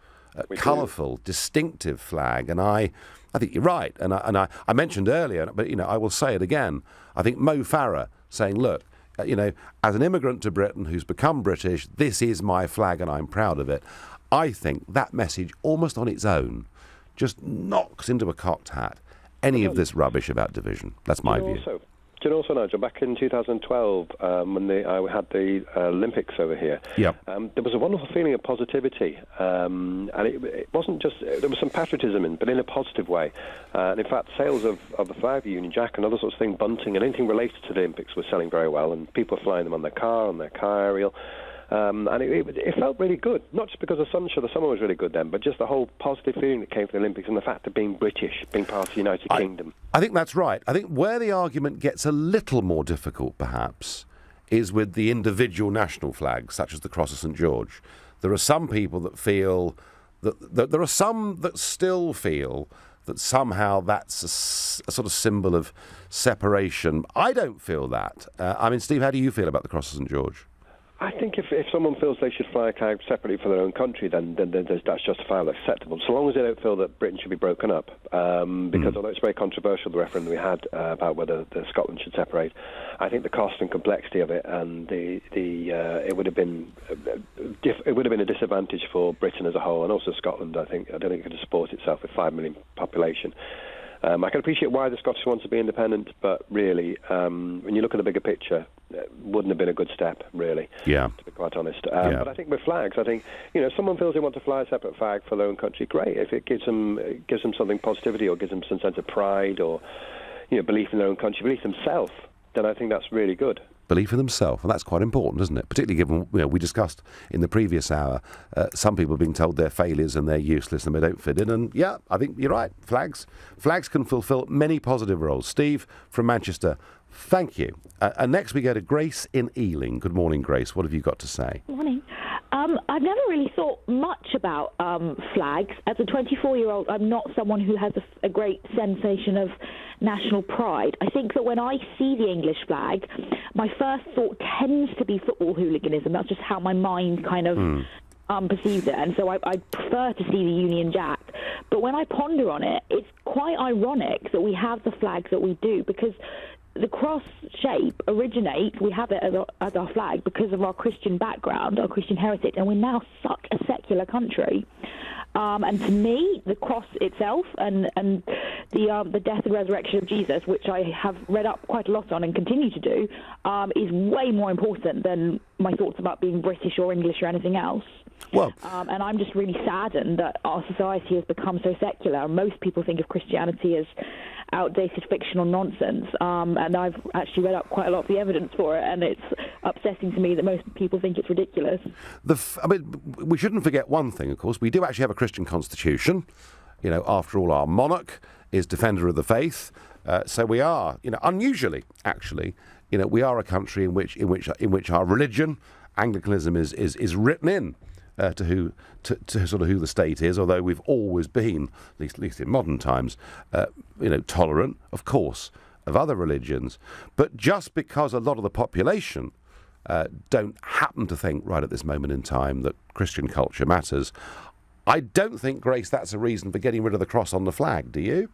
colourful, distinctive flag, and I think you're right, and I mentioned earlier, but I will say it again. I think Mo Farah saying, "Look, as an immigrant to Britain who's become British, this is my flag, and I'm proud of it." I think that message, almost on its own, just knocks into a cocked hat any of this rubbish about division. That's my view. Do you know also, Nigel, back in 2012, when I had the Olympics over here, there was a wonderful feeling of positivity. And it wasn't just, there was some patriotism in, but in a positive way. And in fact, sales of the flag, the Union Jack, and other sorts of things, bunting, and anything related to the Olympics was selling very well. And people were flying them on their car aerial. And it felt really good, not just because the summer was really good then, but just the whole positive feeling that came from the Olympics and the fact of being British, being part of the United Kingdom. I think that's right. I think where the argument gets a little more difficult, perhaps, is with the individual national flags, such as the Cross of St George. There are some people that feel that there are some that still feel that somehow that's a sort of symbol of separation. I don't feel that. Steve, how do you feel about the Cross of St George? I think if someone feels they should fly a flag separately for their own country, then that's justifiable, acceptable, so long as they don't feel that Britain should be broken up. Because although it's very controversial, the referendum we had about whether Scotland should separate, I think the cost and complexity of it, and it would have been a disadvantage for Britain as a whole, and also Scotland. I don't think it could support itself with 5 million population. I can appreciate why the Scottish want to be independent, but really, when you look at the bigger picture, it wouldn't have been a good step, really, to be quite honest. But I think with flags, if someone feels they want to fly a separate flag for their own country, great. If it gives them something positivity, or gives them some sense of pride, or belief in their own country, belief in themselves, then I think that's really good. Belief in themselves, and that's quite important, isn't it? Particularly given, we discussed in the previous hour, some people being told they're failures and they're useless and they don't fit in. And yeah, I think you're right. Flags can fulfil many positive roles. Steve from Manchester, thank you. And next we go to Grace in Ealing. Good morning, Grace. What have you got to say? Morning. I've never really thought much about flags. As a 24-year-old, I'm not someone who has a great sensation of national pride. I think that when I see the English flag, my first thought tends to be football hooliganism. That's just how my mind kind of perceives it. And so I prefer to see the Union Jack. But when I ponder on it, it's quite ironic that we have the flags that we do, because the cross shape originates, we have it as our flag because of our Christian background, our Christian heritage, and we're now such a secular country. And to me, the cross itself and the death and resurrection of Jesus, which I have read up quite a lot on and continue to do, is way more important than my thoughts about being British or English or anything else. Well, and I'm just really saddened that our society has become so secular. Most people think of Christianity as outdated fictional nonsense, and I've actually read up quite a lot of the evidence for it, and it's upsetting to me that most people think it's ridiculous. We shouldn't forget one thing, of course. We do actually have a Christian constitution. You know, after all, our monarch is defender of the faith. So we are, unusually, actually, we are a country in which our religion, Anglicanism, is written in. To sort of who the state is, although we've always been, at least in modern times, tolerant, of course, of other religions. But just because a lot of the population don't happen to think right at this moment in time that Christian culture matters, I don't think, Grace, that's a reason for getting rid of the cross on the flag, do you?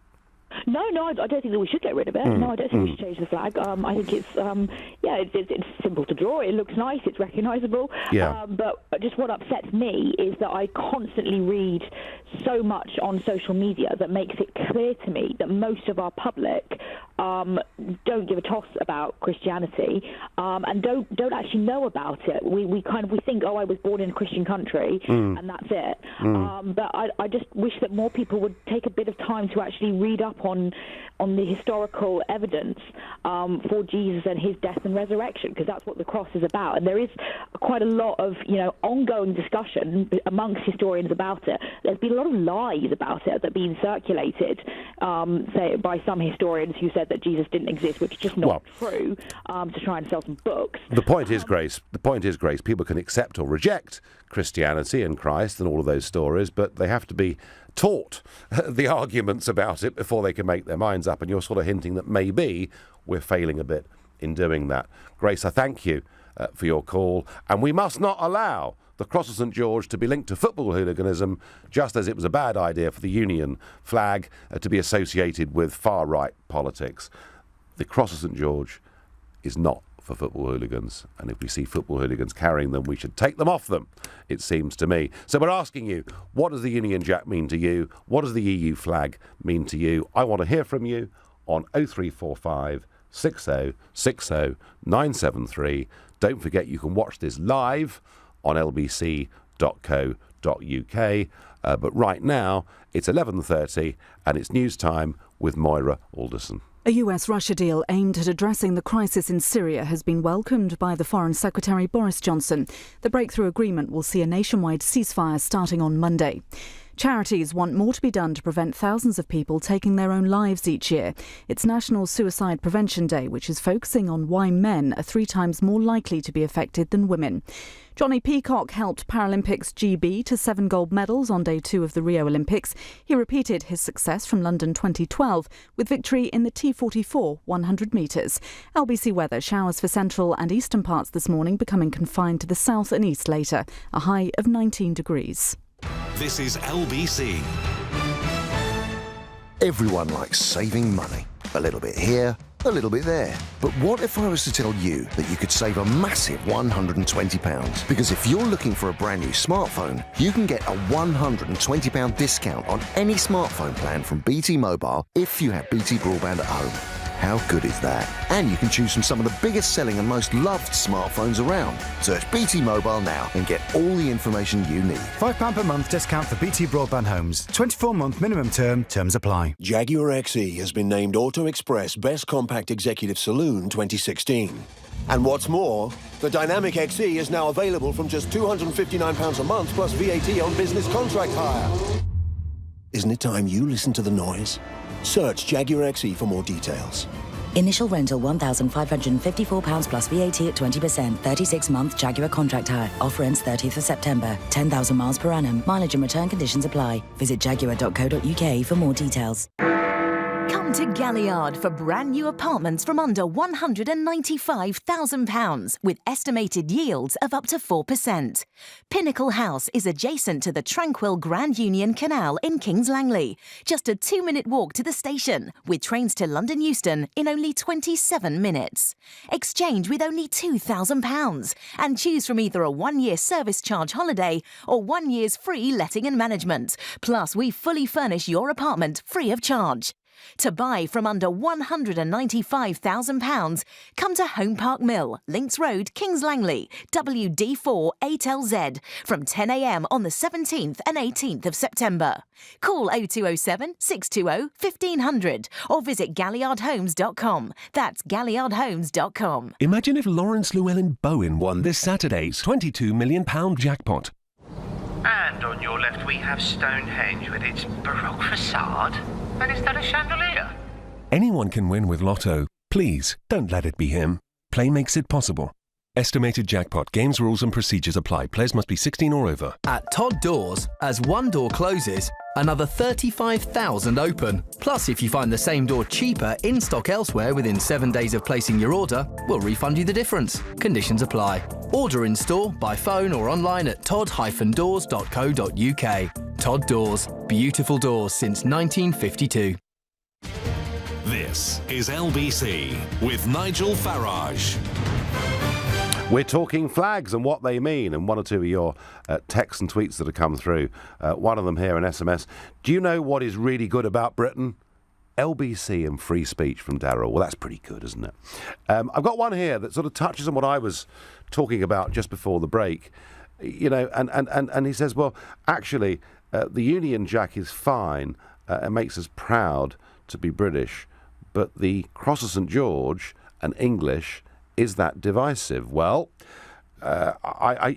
No, I don't think that we should get rid of it. No, I don't think we should change the flag. I think it's simple to draw. It looks nice. It's recognisable. Yeah. But just what upsets me is that I constantly read so much on social media that makes it clear to me that most of our public don't give a toss about Christianity and don't actually know about it. We think, I was born in a Christian country and that's it. But I just wish that more people would take a bit of time to actually read up on the historical evidence for Jesus and his death and resurrection, because that's what the cross is about. And there is quite a lot of ongoing discussion amongst historians about it. There's been a lot of lies about it that have been circulated, say by some historians who said that Jesus didn't exist, which is just not true, to try and sell some books. The point is, Grace, people can accept or reject Christianity and Christ and all of those stories, but they have to be taught the arguments about it before they can make their minds up, and you're sort of hinting that maybe we're failing a bit in doing that. Grace, I thank you for your call, and we must not allow the Cross of St George to be linked to football hooliganism, just as it was a bad idea for the Union flag to be associated with far-right politics. The Cross of St George is not for football hooligans, and if we see football hooligans carrying them, we should take them off them, it seems to me. So we're asking you, what does the Union Jack mean to you? What does the EU flag mean to you? I want to hear from you on 0345 60 60 973. Don't forget you can watch this live on lbc.co.uk. But right now, it's 11:30 and it's news time with Moira Alderson. A US-Russia deal aimed at addressing the crisis in Syria has been welcomed by the Foreign Secretary Boris Johnson. The breakthrough agreement will see a nationwide ceasefire starting on Monday. Charities want more to be done to prevent thousands of people taking their own lives each year. It's National Suicide Prevention Day, which is focusing on why men are 3 times more likely to be affected than women. Johnny Peacock helped Paralympics GB to 7 gold medals on day 2 of the Rio Olympics. He repeated his success from London 2012 with victory in the T44 100 metres. LBC weather: showers for central and eastern parts this morning, becoming confined to the south and east later. A high of 19 degrees. This is LBC. Everyone likes saving money. A little bit here, a little bit there. But what if I was to tell you that you could save a massive £120? Because if you're looking for a brand new smartphone, you can get a £120 discount on any smartphone plan from BT Mobile if you have BT Broadband at home. How good is that? And you can choose from some of the biggest selling and most loved smartphones around. Search BT Mobile now and get all the information you need. £5 per month discount for BT Broadband Homes. 24-month minimum term. Terms apply. Jaguar XE has been named Auto Express Best Compact Executive Saloon 2016. And what's more, the Dynamic XE is now available from just £259 a month plus VAT on business contract hire. Isn't it time you listen to the noise? Search Jaguar XE for more details. Initial rental £1,554 plus VAT at 20%. 36-month Jaguar contract hire. Offer ends 30th of September. 10,000 miles per annum. Mileage and return conditions apply. Visit jaguar.co.uk for more details. Come to Galliard for brand new apartments from under £195,000 with estimated yields of up to 4%. Pinnacle House is adjacent to the tranquil Grand Union Canal in Kings Langley. Just a 2-minute walk to the station with trains to London Euston in only 27 minutes. Exchange with only £2,000 and choose from either a 1-year service charge holiday or 1 year's free letting and management. Plus, we fully furnish your apartment free of charge. To buy from under £195,000, come to Home Park Mill, Links Road, Kings Langley, WD4 8LZ from 10 a.m. on the 17th and 18th of September. Call 0207 620 1500 or visit galliardhomes.com. That's galliardhomes.com. Imagine if Lawrence Llewellyn Bowen won this Saturday's £22 million jackpot. And on your left we have Stonehenge with its Baroque facade. And is that a chandelier? Anyone can win with Lotto. Please, don't let it be him. Play makes it possible. Estimated jackpot. Games, rules and procedures apply. Players must be 16 or over. At Todd Doors, as one door closes, another 35,000 open. Plus, if you find the same door cheaper in stock elsewhere within 7 days of placing your order, we'll refund you the difference. Conditions apply. Order in store, by phone or online at todd-doors.co.uk. Todd Doors. Beautiful doors since 1952. This is LBC with Nigel Farage. We're talking flags and what they mean, and one or two of your texts and tweets that have come through. One of them here, an SMS. Do you know what is really good about Britain? LBC and free speech from Darryl. Well, that's pretty good, isn't it? I've got one here that sort of touches on what I was talking about just before the break. You know, and he says, well, actually, the Union Jack is fine. It makes us proud to be British, but the Cross of St George and English, is that divisive? Well, I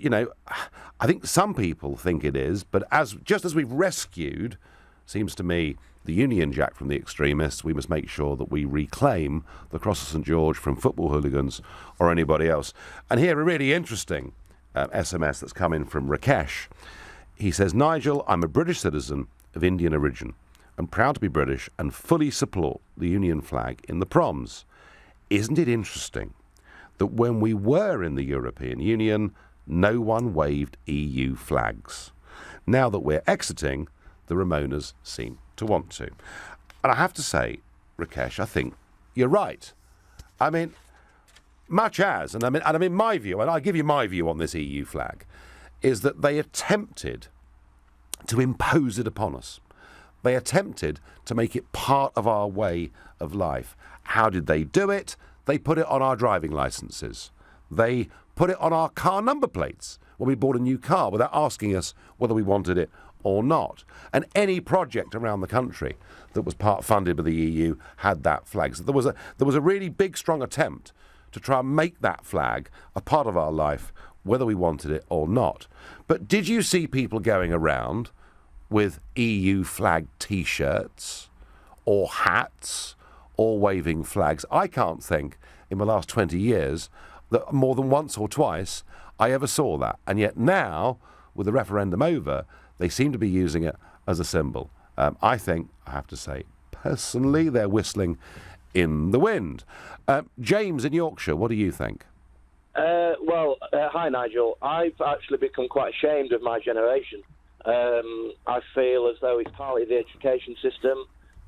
think some people think it is, but just as we've rescued, seems to me, the Union Jack from the extremists, we must make sure that we reclaim the Cross of St George from football hooligans or anybody else. And here, a really interesting SMS that's come in from Rakesh. He says, Nigel, I'm a British citizen of Indian origin and proud to be British and fully support the Union flag in the proms. Isn't it interesting that when we were in the European Union, no one waved EU flags? Now that we're exiting, the Ramonas seem to want to. And I have to say, Rakesh, I think you're right. I mean, much as, and I mean my view, and I'll give you my view on this EU flag, is that they attempted to impose it upon us. They attempted to make it part of our way of life. How did they do it? They put it on our driving licences. They put it on our car number plates when we bought a new car without asking us whether we wanted it or not. And any project around the country that was part funded by the EU had that flag. So there was a really big, strong attempt to try and make that flag a part of our life, whether we wanted it or not. But did you see people going around with EU flag T-shirts or hats or waving flags? I can't think in the last 20 years that more than once or twice I ever saw that. And yet now, with the referendum over, they seem to be using it as a symbol. I think, I have to say, personally, they're whistling in the wind. James in Yorkshire, what do you think? Hi, Nigel. I've actually become quite ashamed of my generation. I feel as though it's partly the education system.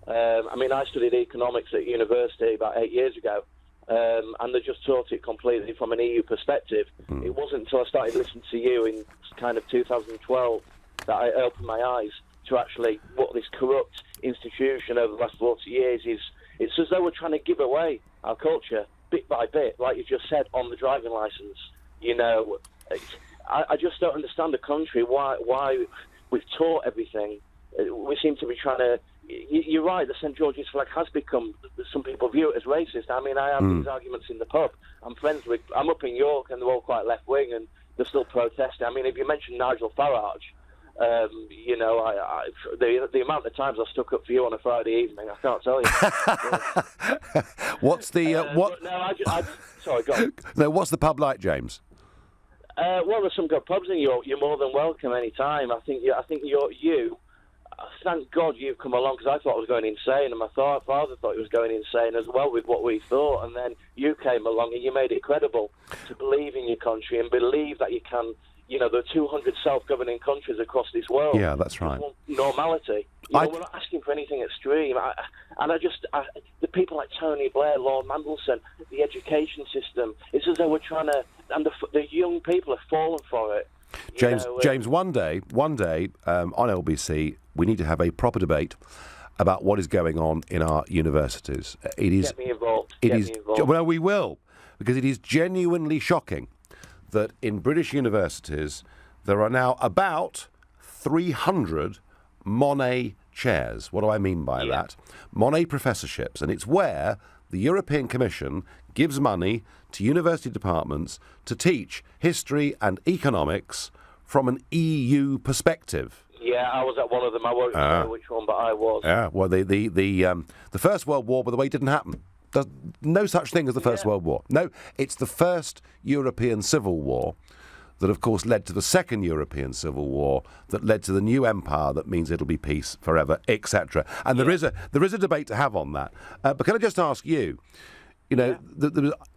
I studied economics at university about 8 years ago, and they just taught it completely from an EU perspective. It wasn't until I started listening to you in kind of 2012 that I opened my eyes to actually what this corrupt institution over the last 40 years is. It's as though we're trying to give away our culture bit by bit, like you just said, on the driving licence. You know, I just don't understand the country, why we've taught everything. We seem to be trying to... You're right, the St George's flag has become... Some people view it as racist. I mean, I have these arguments in the pub. I'm up in York, and they're all quite left-wing, and they're still protesting. I mean, if you mention Nigel Farage... the amount of times I stuck up for you on a Friday evening, I can't tell you. What's the sorry, go on. No, what's the pub like, James? Well, there's some good pubs in York. You're more than welcome any time. I think you thank God you've come along, because I thought I was going insane, and my father thought he was going insane as well with what we thought, and then you came along and you made it credible to believe in your country and believe that you can. There are 200 self-governing countries across this world. Yeah, that's right. Normality. We're not asking for anything extreme. The people like Tony Blair, Lord Mandelson, the education system, it's as though we're trying to, and the young people have fallen for it. James, one day on LBC, we need to have a proper debate about what is going on in our universities. Get me involved. Well, we will, because it is genuinely shocking that in British universities there are now about 300 Monet chairs. What do I mean by that? Monet professorships, and it's where the European Commission gives money to university departments to teach history and economics from an EU perspective. Yeah, I was at one of them. I won't say which one, but I was. Yeah, well, the First World War, by the way, didn't happen. There's no such thing as the First World War. No, it's the first European Civil War that, of course, led to the Second European Civil War, that led to the new empire that means it'll be peace forever, etc. And there is a debate to have on that. But can I just ask you,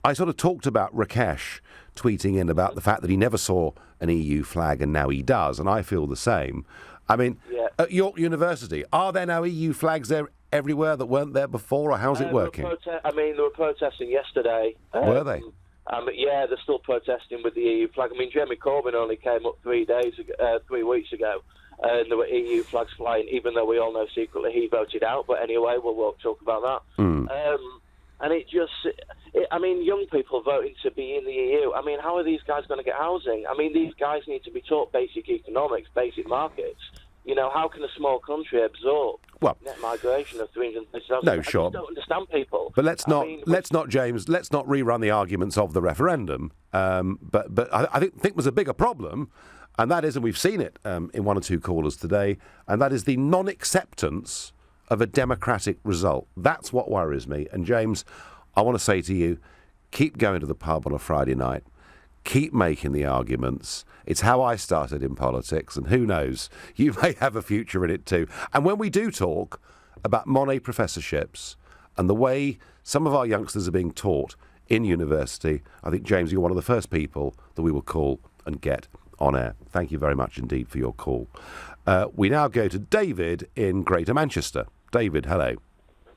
I sort of talked about Rakesh tweeting in about the fact that he never saw an EU flag and now he does, and I feel the same. I mean, at York University, are there now EU flags there everywhere that weren't there before, or how's it working? They were protesting yesterday. Were they? Yeah, they're still protesting with the EU flag. I mean, Jeremy Corbyn only came up 3 weeks ago, and there were EU flags flying, even though we all know secretly he voted out. But anyway, we won't talk about that. And young people voting to be in the EU. I mean, how are these guys going to get housing? I mean, these guys need to be taught basic economics, basic markets. How can a small country absorb net migration of 330,000? No, sure. I just don't understand people. But let's not rerun the arguments of the referendum. But I think there's a bigger problem, and that is, and we've seen it in one or two callers today, and that is the non-acceptance of a democratic result. That's what worries me. And James, I want to say to you, keep going to the pub on a Friday night. Keep making the arguments. It's how I started in politics, and who knows, you may have a future in it too. And when we do talk about Monet professorships and the way some of our youngsters are being taught in university, I think, James, you're one of the first people that we will call and get on air. Thank you very much indeed for your call. We now go to David in Greater Manchester. David, hello.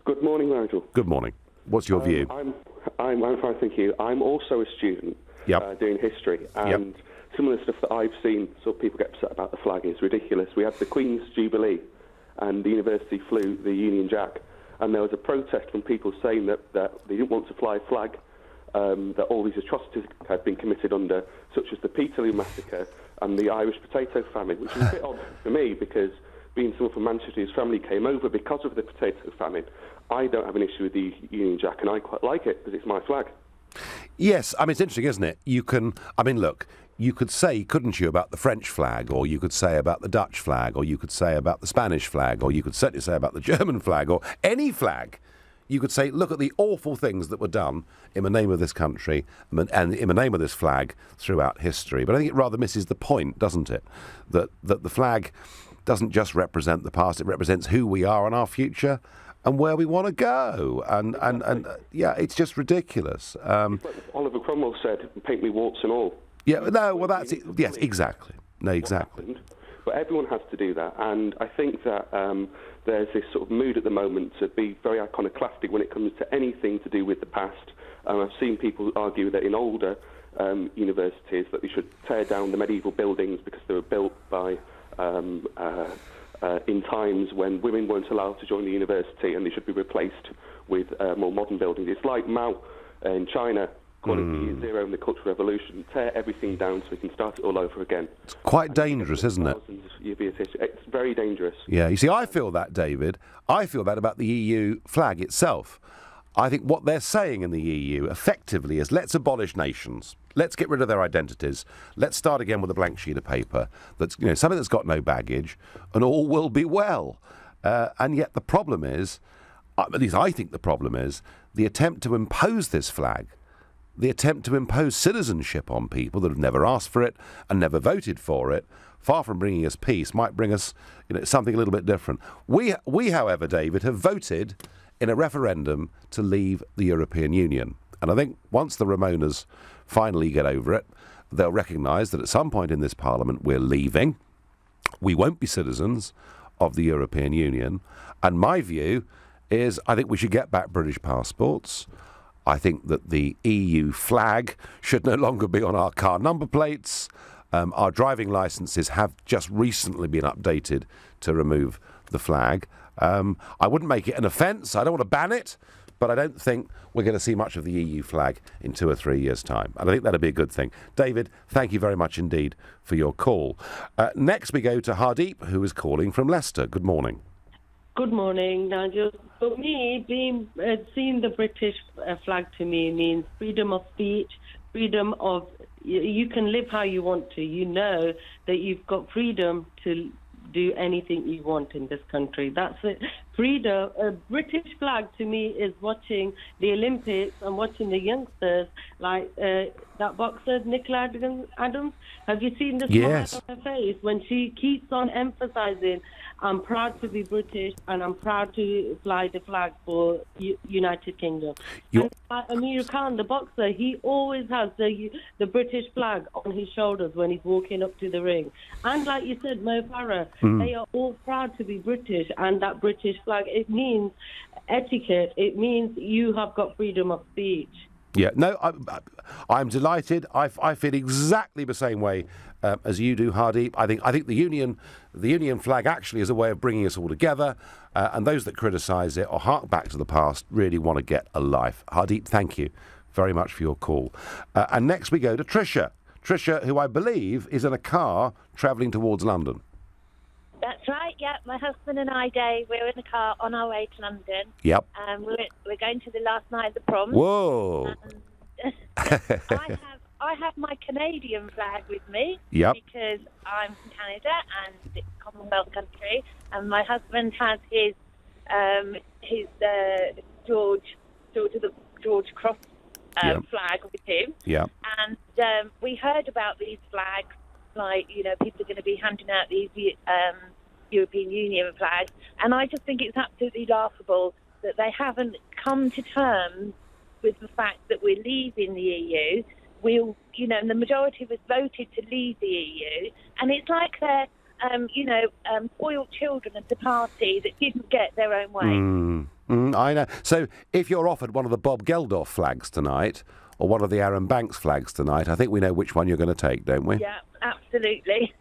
Good morning, Nigel. Good morning. What's your view? I'm fine, thank you. I'm also a student doing history, and some of the stuff that I've seen, so people get upset about the flag, is ridiculous. We had the Queen's Jubilee, and the university flew the Union Jack, and there was a protest from people saying that they didn't want to fly a flag, that all these atrocities had been committed under, such as the Peterloo Massacre and the Irish potato famine, which is a bit odd for me, because being someone from Manchester whose family came over because of the potato famine, I don't have an issue with the Union Jack, and I quite like it because it's my flag. Yes, I mean, it's interesting, isn't it? You could say, couldn't you, about the French flag, or you could say about the Dutch flag, or you could say about the Spanish flag, or you could certainly say about the German flag, or any flag. You could say, look at the awful things that were done in the name of this country and in the name of this flag throughout history. But I think it rather misses the point, doesn't it? That the flag doesn't just represent the past, it represents who we are and our future and where we want to go. And it's just ridiculous. It's like Oliver Cromwell said, paint me warts and all. Yeah, no, well, that's it. Yes, exactly. No, exactly. But everyone has to do that, and I think that there's this sort of mood at the moment to be very iconoclastic when it comes to anything to do with the past. I've seen people argue that in older universities that we should tear down the medieval buildings because they were built by in times when women weren't allowed to join the university, and they should be replaced with more modern buildings. It's like Mao in China calling it year zero in the Cultural Revolution. Tear everything down so we can start it all over again. It's quite dangerous, isn't it? It's very dangerous. Yeah, you see, I feel that, David. I feel that about the EU flag itself. I think what they're saying in the EU effectively is, let's abolish nations. Let's get rid of their identities. Let's start again with a blank sheet of paper. That's, something that's got no baggage, and all will be well. And yet the problem is, at least I think the problem is, the attempt to impose this flag the attempt to impose citizenship on people that have never asked for it and never voted for it, far from bringing us peace, might bring us, something a little bit different. We, however, David, have voted in a referendum to leave the European Union. And I think once the Remoaners finally get over it, they'll recognise that at some point in this Parliament we're leaving. We won't be citizens of the European Union. And my view is I think we should get back British passports. I think that the EU flag should no longer be on our car number plates. Our driving licences have just recently been updated to remove the flag. I wouldn't make it an offence. I don't want to ban it, but I don't think we're going to see much of the EU flag in 2 or 3 years' time. And I think that'd be a good thing. David, thank you very much indeed for your call. Next we go to Hardeep, who is calling from Leicester. Good morning. Good morning, Nigel. For me, seeing the British flag to me means freedom of speech, freedom of... You can live how you want to. You know that you've got freedom to do anything you want in this country. That's it. Freedom. A British flag to me is watching the Olympics and watching the youngsters like that boxer Nicola Adams. Have you seen the smile on her face when she keeps on emphasising, I'm proud to be British and I'm proud to fly the flag for United Kingdom. And Amir Khan, the boxer, he always has the British flag on his shoulders when he's walking up to the ring. And like you said, Mo Farah, they are all proud to be British, and that British flag, it means etiquette. It means you have got freedom of speech. Yeah, no, I'm delighted. I feel exactly the same way as you do, Hardeep. I think the Union flag actually is a way of bringing us all together, and those that criticise it or hark back to the past really want to get a life. Hardeep, thank you very much for your call. And next we go to Tricia. Tricia, who I believe is in a car travelling towards London. That's right, yeah. My husband and I, Dave, we're in the car on our way to London. Yep. We're going to the last night of the proms. Whoa. I have my Canadian flag with me. Yep. Because I'm from Canada and it's a Commonwealth country, and my husband has his George Cross flag with him. Yeah. And we heard about these flags. Like, people are going to be handing out these European Union flags. And I just think it's absolutely laughable that they haven't come to terms with the fact that we're leaving the EU. The majority of us voted to leave the EU. And it's like they're, spoiled children of the party that didn't get their own way. I know. So if you're offered one of the Bob Geldof flags tonight, or one of the Aaron Banks flags tonight, I think we know which one you're going to take, don't we? Yeah, absolutely.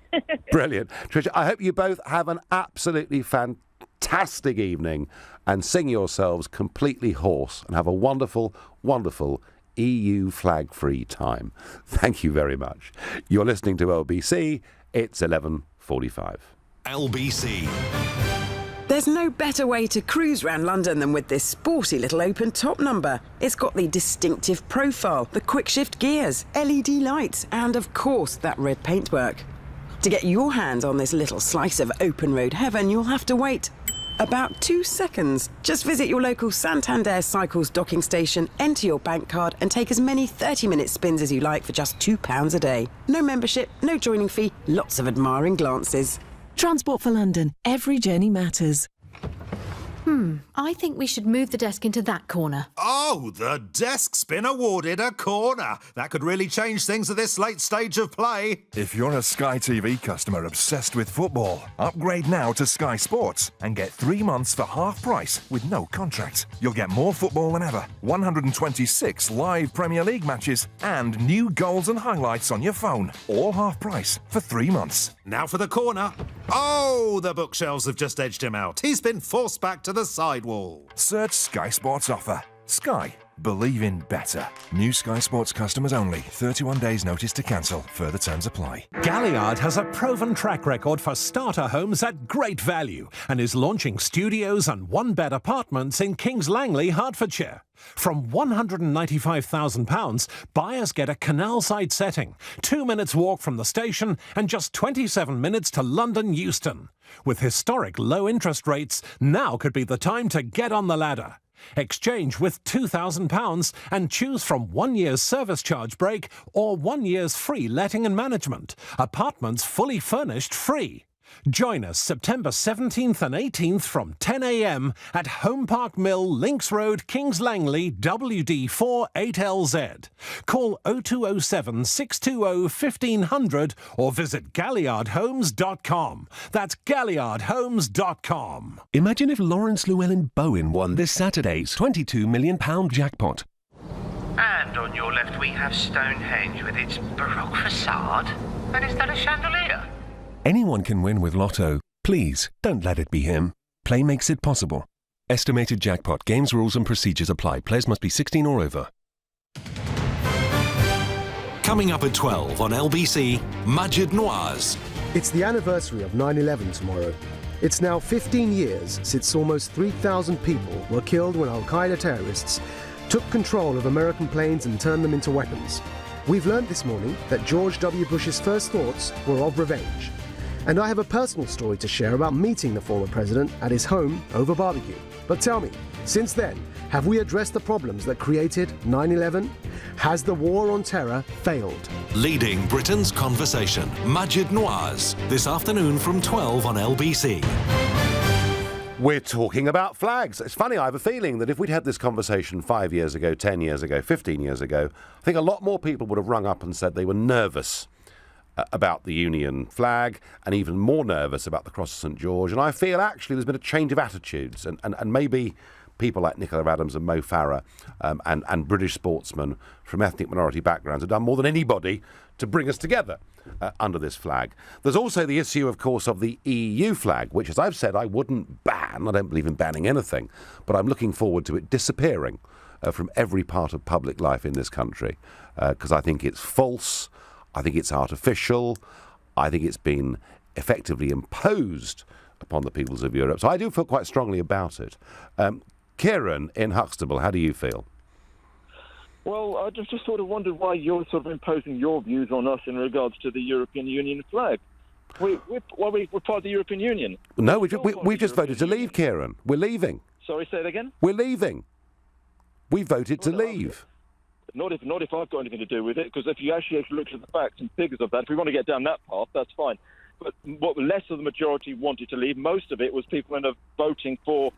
Brilliant. Tricia, I hope you both have an absolutely fantastic evening and sing yourselves completely hoarse and have a wonderful, wonderful EU flag-free time. Thank you very much. You're listening to LBC. It's 11:45. LBC. There's no better way to cruise around London than with this sporty little open top number. It's got the distinctive profile, the quick shift gears, LED lights, and of course that red paintwork. To get your hands on this little slice of open road heaven, you'll have to wait about 2 seconds. Just visit your local Santander Cycles docking station, enter your bank card and take as many 30-minute spins as you like for just £2 a day. No membership, no joining fee, lots of admiring glances. Transport for London. Every journey matters. I think we should move the desk into that corner. Oh, the desk's been awarded a corner. That could really change things at this late stage of play. If you're a Sky TV customer obsessed with football, upgrade now to Sky Sports and get 3 months for half price with no contract. You'll get more football than ever, 126 live Premier League matches and new goals and highlights on your phone. All half price for 3 months. Now for the corner. Oh, the bookshelves have just edged him out. He's been forced back to the sidewall. Search Sky Sports offer. Sky. Believe in better. New Sky Sports customers only. 31 days notice to cancel. Further terms apply. Galliard has a proven track record for starter homes at great value and is launching studios and one-bed apartments in Kings Langley, Hertfordshire. From £195,000, buyers get a canal-side setting, 2 minutes walk from the station and just 27 minutes to London Euston. With historic low interest rates, now could be the time to get on the ladder. Exchange with £2,000 and choose from 1 year's service charge break or 1 year's free letting and management. Apartments fully furnished free. Join us September 17th and 18th from 10 a.m. at Home Park Mill, Links Road, Kings Langley, WD4 8LZ. Call 0207 620 1500 or visit galliardhomes.com. That's galliardhomes.com. Imagine if Lawrence Llewellyn-Bowen won this Saturday's £22 million jackpot. And on your left we have Stonehenge with its Baroque facade. And is that a chandelier? Anyone can win with Lotto. Please, don't let it be him. Play makes it possible. Estimated jackpot. Games, rules and procedures apply. Players must be 16 or over. Coming up at 12 on LBC, Majid Nawaz. It's the anniversary of 9/11 tomorrow. It's now 15 years since almost 3,000 people were killed when Al-Qaeda terrorists took control of American planes and turned them into weapons. We've learned this morning that George W. Bush's first thoughts were of revenge. And I have a personal story to share about meeting the former president at his home over barbecue. But tell me, since then, have we addressed the problems that created 9/11? Has the war on terror failed? Leading Britain's conversation, Majid Nawaz, this afternoon from 12 on LBC. We're talking about flags. It's funny, I have a feeling that if we'd had this conversation 5 years ago, 10 years ago, 15 years ago, I think a lot more people would have rung up and said they were nervous about the Union flag and even more nervous about the Cross of St George. And I feel actually there's been a change of attitudes and maybe people like Nicola Adams and Mo Farah and British sportsmen from ethnic minority backgrounds have done more than anybody to bring us together under this flag. There's also the issue, of course, of the EU flag, which, as I've said, I wouldn't ban. I don't believe in banning anything, but I'm looking forward to it disappearing from every part of public life in this country because I think it's false. I think it's artificial. I think it's been effectively imposed upon the peoples of Europe. So I do feel quite strongly about it. Kieran in Huxtable, how do you feel? Well, I just sort of wondered why you're sort of imposing your views on us in regards to the European Union flag. We're part of the European Union. No, we've just voted to leave, Kieran. We're leaving. Sorry, say that again? We're leaving. We voted to leave. Not if I've got anything to do with it, because if you actually look at the facts and figures of that, if we want to get down that path, that's fine. But what less of the majority wanted to leave, most of it was people end up voting for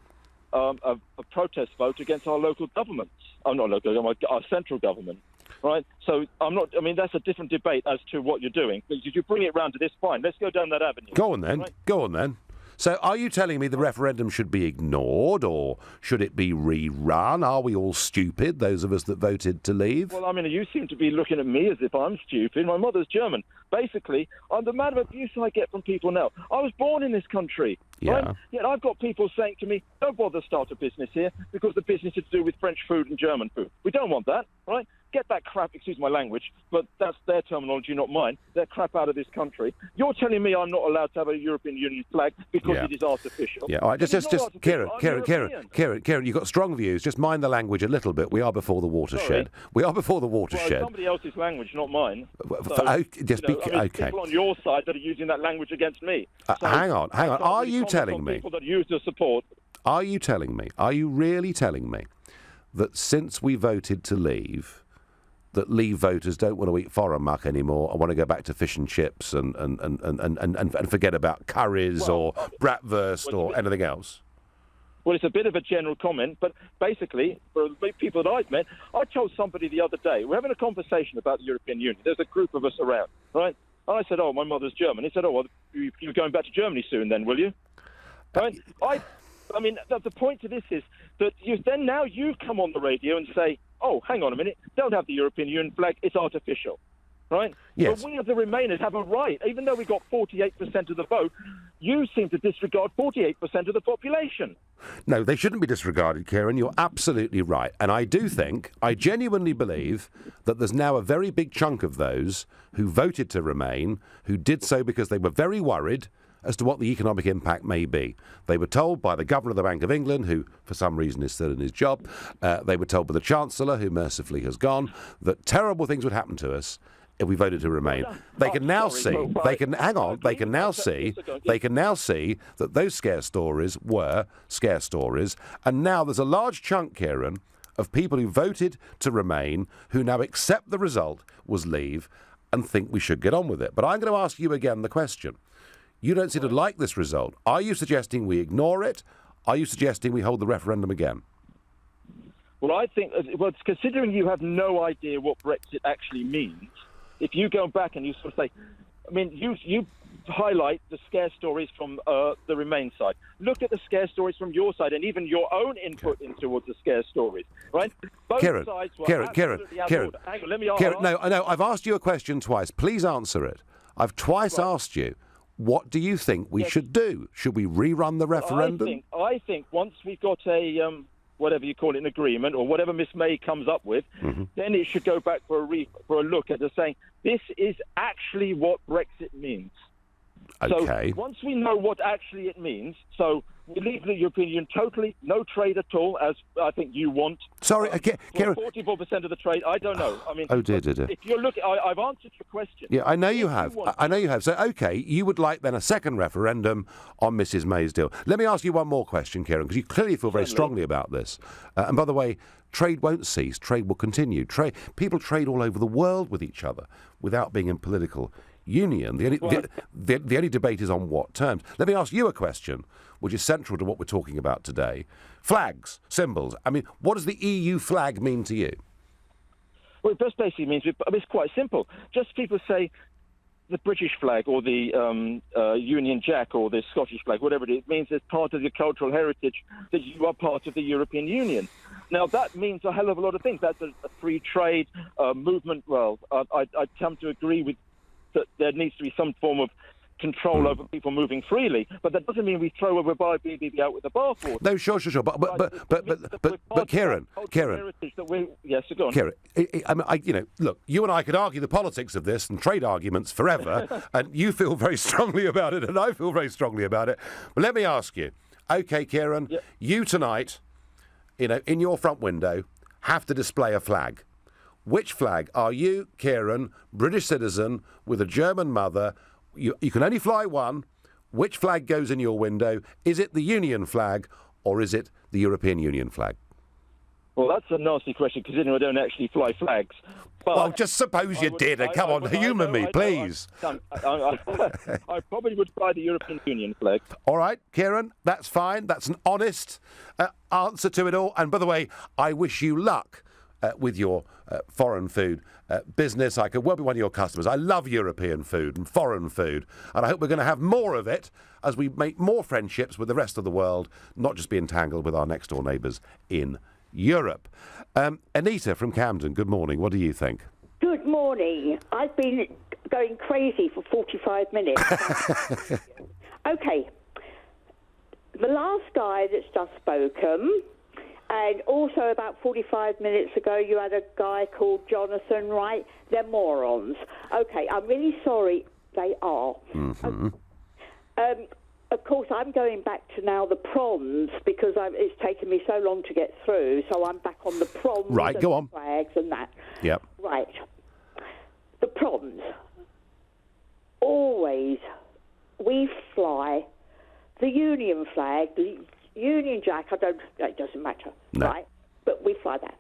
a protest vote against our local governments. I'm not local, our central government, right? So that's a different debate as to what you're doing. But if you bring it round to this, fine, let's go down that avenue. Go on then, right? Go on then. So are you telling me the referendum should be ignored or should it be rerun? Are we all stupid, those of us that voted to leave? Well, I mean, you seem to be looking at me as if I'm stupid. My mother's German. Basically, the amount of abuse I get from people now. I was born in this country, right? Yet I've got people saying to me, don't bother start a business here because the business is to do with French food and German food. We don't want that, right? Get that crap, excuse my language, but that's their terminology, not mine. They're crap out of this country. You're telling me I'm not allowed to have a European Union flag because it is artificial. Yeah, all right, just Kieran, you've got strong views. Just mind the language a little bit. We are before the watershed. Sorry. We are before the watershed. Well, somebody else's language, not mine. Okay. People on your side that are using that language against me. Hang on. Are you telling me? People that use the support. Are you telling me? Are you really telling me that since we voted to leave, that Leave voters don't want to eat foreign muck anymore? I want to go back to fish and chips and forget about curries or bratwurst or anything else? Well, it's a bit of a general comment, but basically, for the people that I've met, I told somebody the other day, we're having a conversation about the European Union. There's a group of us around, right? And I said, my mother's German. He said, well, you're going back to Germany soon then, will you? Right? I mean, the point to this is that now you come on the radio and say, hang on a minute, don't have the European Union flag, it's artificial, right? Yes. But we as the Remainers have a right, even though we got 48% of the vote, you seem to disregard 48% of the population. No, they shouldn't be disregarded, Kieran. You're absolutely right. And I genuinely believe that there's now a very big chunk of those who voted to remain, who did so because they were very worried as to what the economic impact may be. They were told by the Governor of the Bank of England, who for some reason is still in his job, they were told by the Chancellor, who mercifully has gone, that terrible things would happen to us if we voted to remain. They can now see. They can hang on. They can now see. They can now see that those scare stories were scare stories, and now there's a large chunk, Kieran, of people who voted to remain who now accept the result was leave and think we should get on with it. But I'm going to ask you again the question. You don't seem to like this result. Are you suggesting we ignore it? Are you suggesting we hold the referendum again? Well, I think, considering you have no idea what Brexit actually means, if you go back and you sort of say, I mean, you highlight the scare stories from the Remain side. Look at the scare stories from your side and even your own input towards the scare stories, right? Both Kieran, sides were Kieran, absolutely out of order. Hang on, let me ask. Kieran, no, I've asked you a question twice. Please answer it. I've twice asked you, what do you think we should do? Should we rerun the referendum? I think once we've got a whatever you call it, an agreement, or whatever Miss May comes up with, then it should go back for a look at saying, this is actually what Brexit means. Okay. So once we know what actually it means, so we leave the European Union totally, no trade at all, as I think you want. Sorry, Kieran. 44% of the trade, I don't know. I mean, dear. If you're looking, I've answered your question. Yeah, I know you have. I know you have. So, okay, you would like then a second referendum on Mrs May's deal. Let me ask you one more question, Kieran, because you clearly feel very strongly about this. And by the way, trade won't cease. Trade will continue. People trade all over the world with each other without being in political union. The only debate is on what terms. Let me ask you a question, which is central to what we're talking about today. Flags, symbols. I mean, what does the EU flag mean to you? Well, it just basically means, it's quite simple. Just people say the British flag or the Union Jack or the Scottish flag, whatever it is, means it's part of your cultural heritage that you are part of the European Union. Now, that means a hell of a lot of things. That's a free trade movement. Well, I'd come to agree with that there needs to be some form of control over people moving freely, but that doesn't mean we throw a BBB out with the bathwater. No, sure. But Kieran, yes, go on. Kieran, look, you and I could argue the politics of this and trade arguments forever, and you feel very strongly about it, and I feel very strongly about it. But let me ask you, okay, Kieran, you tonight, in your front window, have to display a flag. Which flag are you, Kieran, British citizen with a German mother? You can only fly one. Which flag goes in your window? Is it the Union flag or is it the European Union flag? Well, that's a nasty question, considering I don't actually fly flags. But well, just suppose you did. Come on, humour me, please. I probably would fly the European Union flag. All right, Kieran, that's fine. That's an honest answer to it all. And by the way, I wish you luck with your foreign food business. I could well be one of your customers. I love European food and foreign food, and I hope we're going to have more of it as we make more friendships with the rest of the world, not just be entangled with our next door neighbours in Europe. Anita from Camden, good morning. What do you think? Good morning. I've been going crazy for 45 minutes. Okay. The last guy that's just spoken, and also about 45 minutes ago, you had a guy called Jonathan, right? They're morons. Okay, I'm really sorry. They are. Mm-hmm. Of course, I'm going back to now the proms because it's taken me so long to get through, so I'm back on the proms and go on. Flags and that. Yep. Right. The proms. Always, we fly the Union flag, the Union Jack, it doesn't matter, right? But we fly that.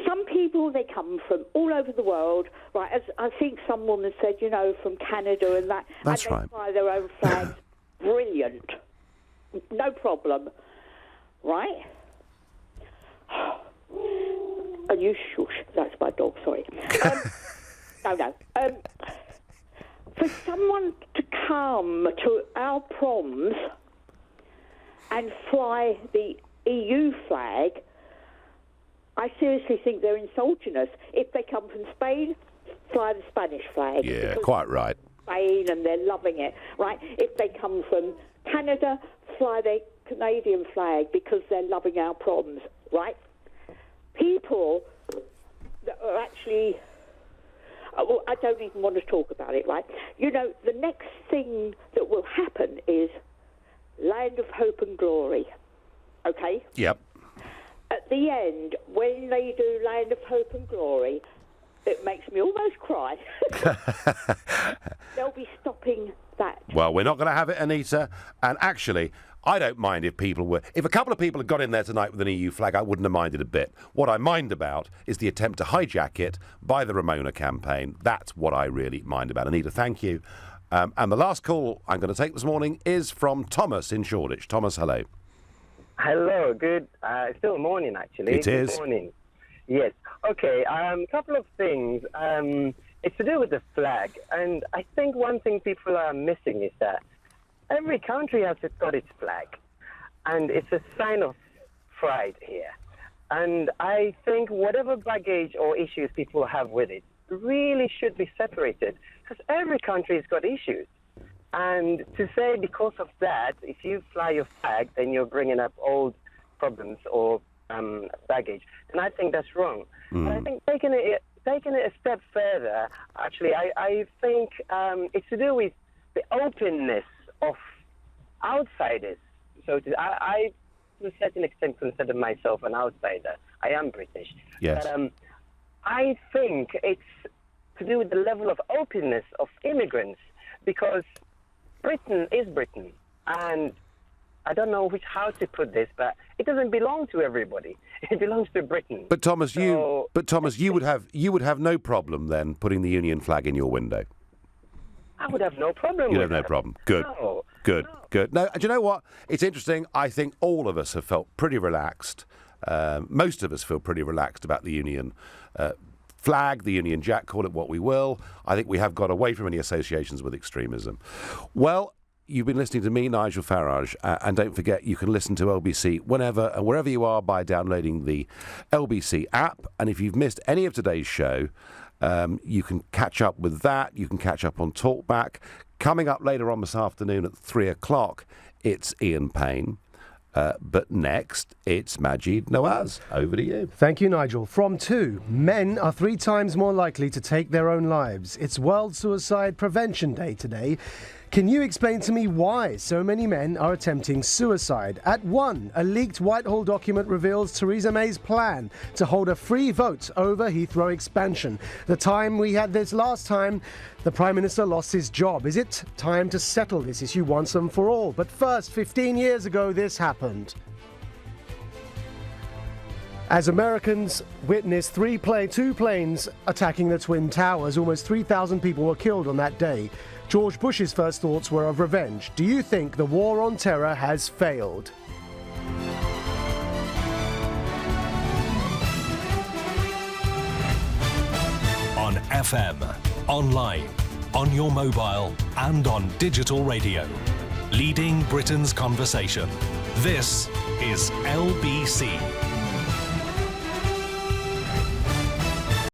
Some people, they come from all over the world, right? As I think some woman said, from Canada and that. That's and they fly their own flags. Brilliant. No problem. Right? And you shush. That's my dog, sorry. No. For someone to come to our proms and fly the EU flag, I seriously think they're insulting us. If they come from Spain, fly the Spanish flag. Yeah, quite right. Spain, and they're loving it, right? If they come from Canada, fly their Canadian flag because they're loving our proms, right? People that are actually... I don't even want to talk about it, right? The next thing that will happen is Land of Hope and Glory, okay? Yep. At the end, when they do Land of Hope and Glory, it makes me almost cry. They'll be stopping that. Well, we're not going to have it, Anita. And actually, I don't mind if a couple of people had got in there tonight with an EU flag, I wouldn't have minded a bit. What I mind about is the attempt to hijack it by the Ramona campaign. That's what I really mind about. Anita, thank you. And the last call I'm going to take this morning is from Thomas in Shoreditch. Thomas, hello. Hello, good. It's still morning, actually. It is. Good morning. Yes. Okay, couple of things. It's to do with the flag. And I think one thing people are missing is that every country has got its flag. And it's a sign of pride here. And I think whatever baggage or issues people have with it really should be separated. Because every country has got issues. And to say because of that, if you fly your flag, then you're bringing up old problems or baggage, and I think that's wrong. But I think taking it a step further, actually, I think it's to do with the openness of outsiders. So I, to a certain extent, consider myself an outsider. I am British. Yes. But I think it's to do with the level of openness of immigrants, because Britain is Britain, and I don't know how to put this, but it doesn't belong to everybody. It belongs to Britain. But Thomas, you would have no problem then putting the Union flag in your window. I would have no problem. You'd with have no that. problem. Good. No. Good. No, do you know what? It's interesting. I think all of us have felt pretty relaxed. Most of us feel pretty relaxed about the Union flag, the Union Jack, call it what we will. I think we have got away from any associations with extremism. Well, you've been listening to me, Nigel Farage, and don't forget you can listen to LBC whenever and wherever you are by downloading the LBC app. And if you've missed any of today's show, you can catch up with that. You can catch up on Talkback. Coming up later on this afternoon at 3 o'clock, it's Ian Payne. But next, it's Majid Nawaz. Over to you. Thank you, Nigel. From 2, men are 3 times more likely to take their own lives. It's World Suicide Prevention Day today. Can you explain to me why so many men are attempting suicide? At 1, a leaked Whitehall document reveals Theresa May's plan to hold a free vote over Heathrow expansion. The time we had this last time, the Prime Minister lost his job. Is it time to settle this issue once and for all? But first, 15 years ago, this happened. As Americans witnessed 2 planes attacking the Twin Towers, almost 3,000 people were killed on that day. George Bush's first thoughts were of revenge. Do you think the war on terror has failed? On FM, online, on your mobile, and on digital radio. Leading Britain's conversation. This is LBC.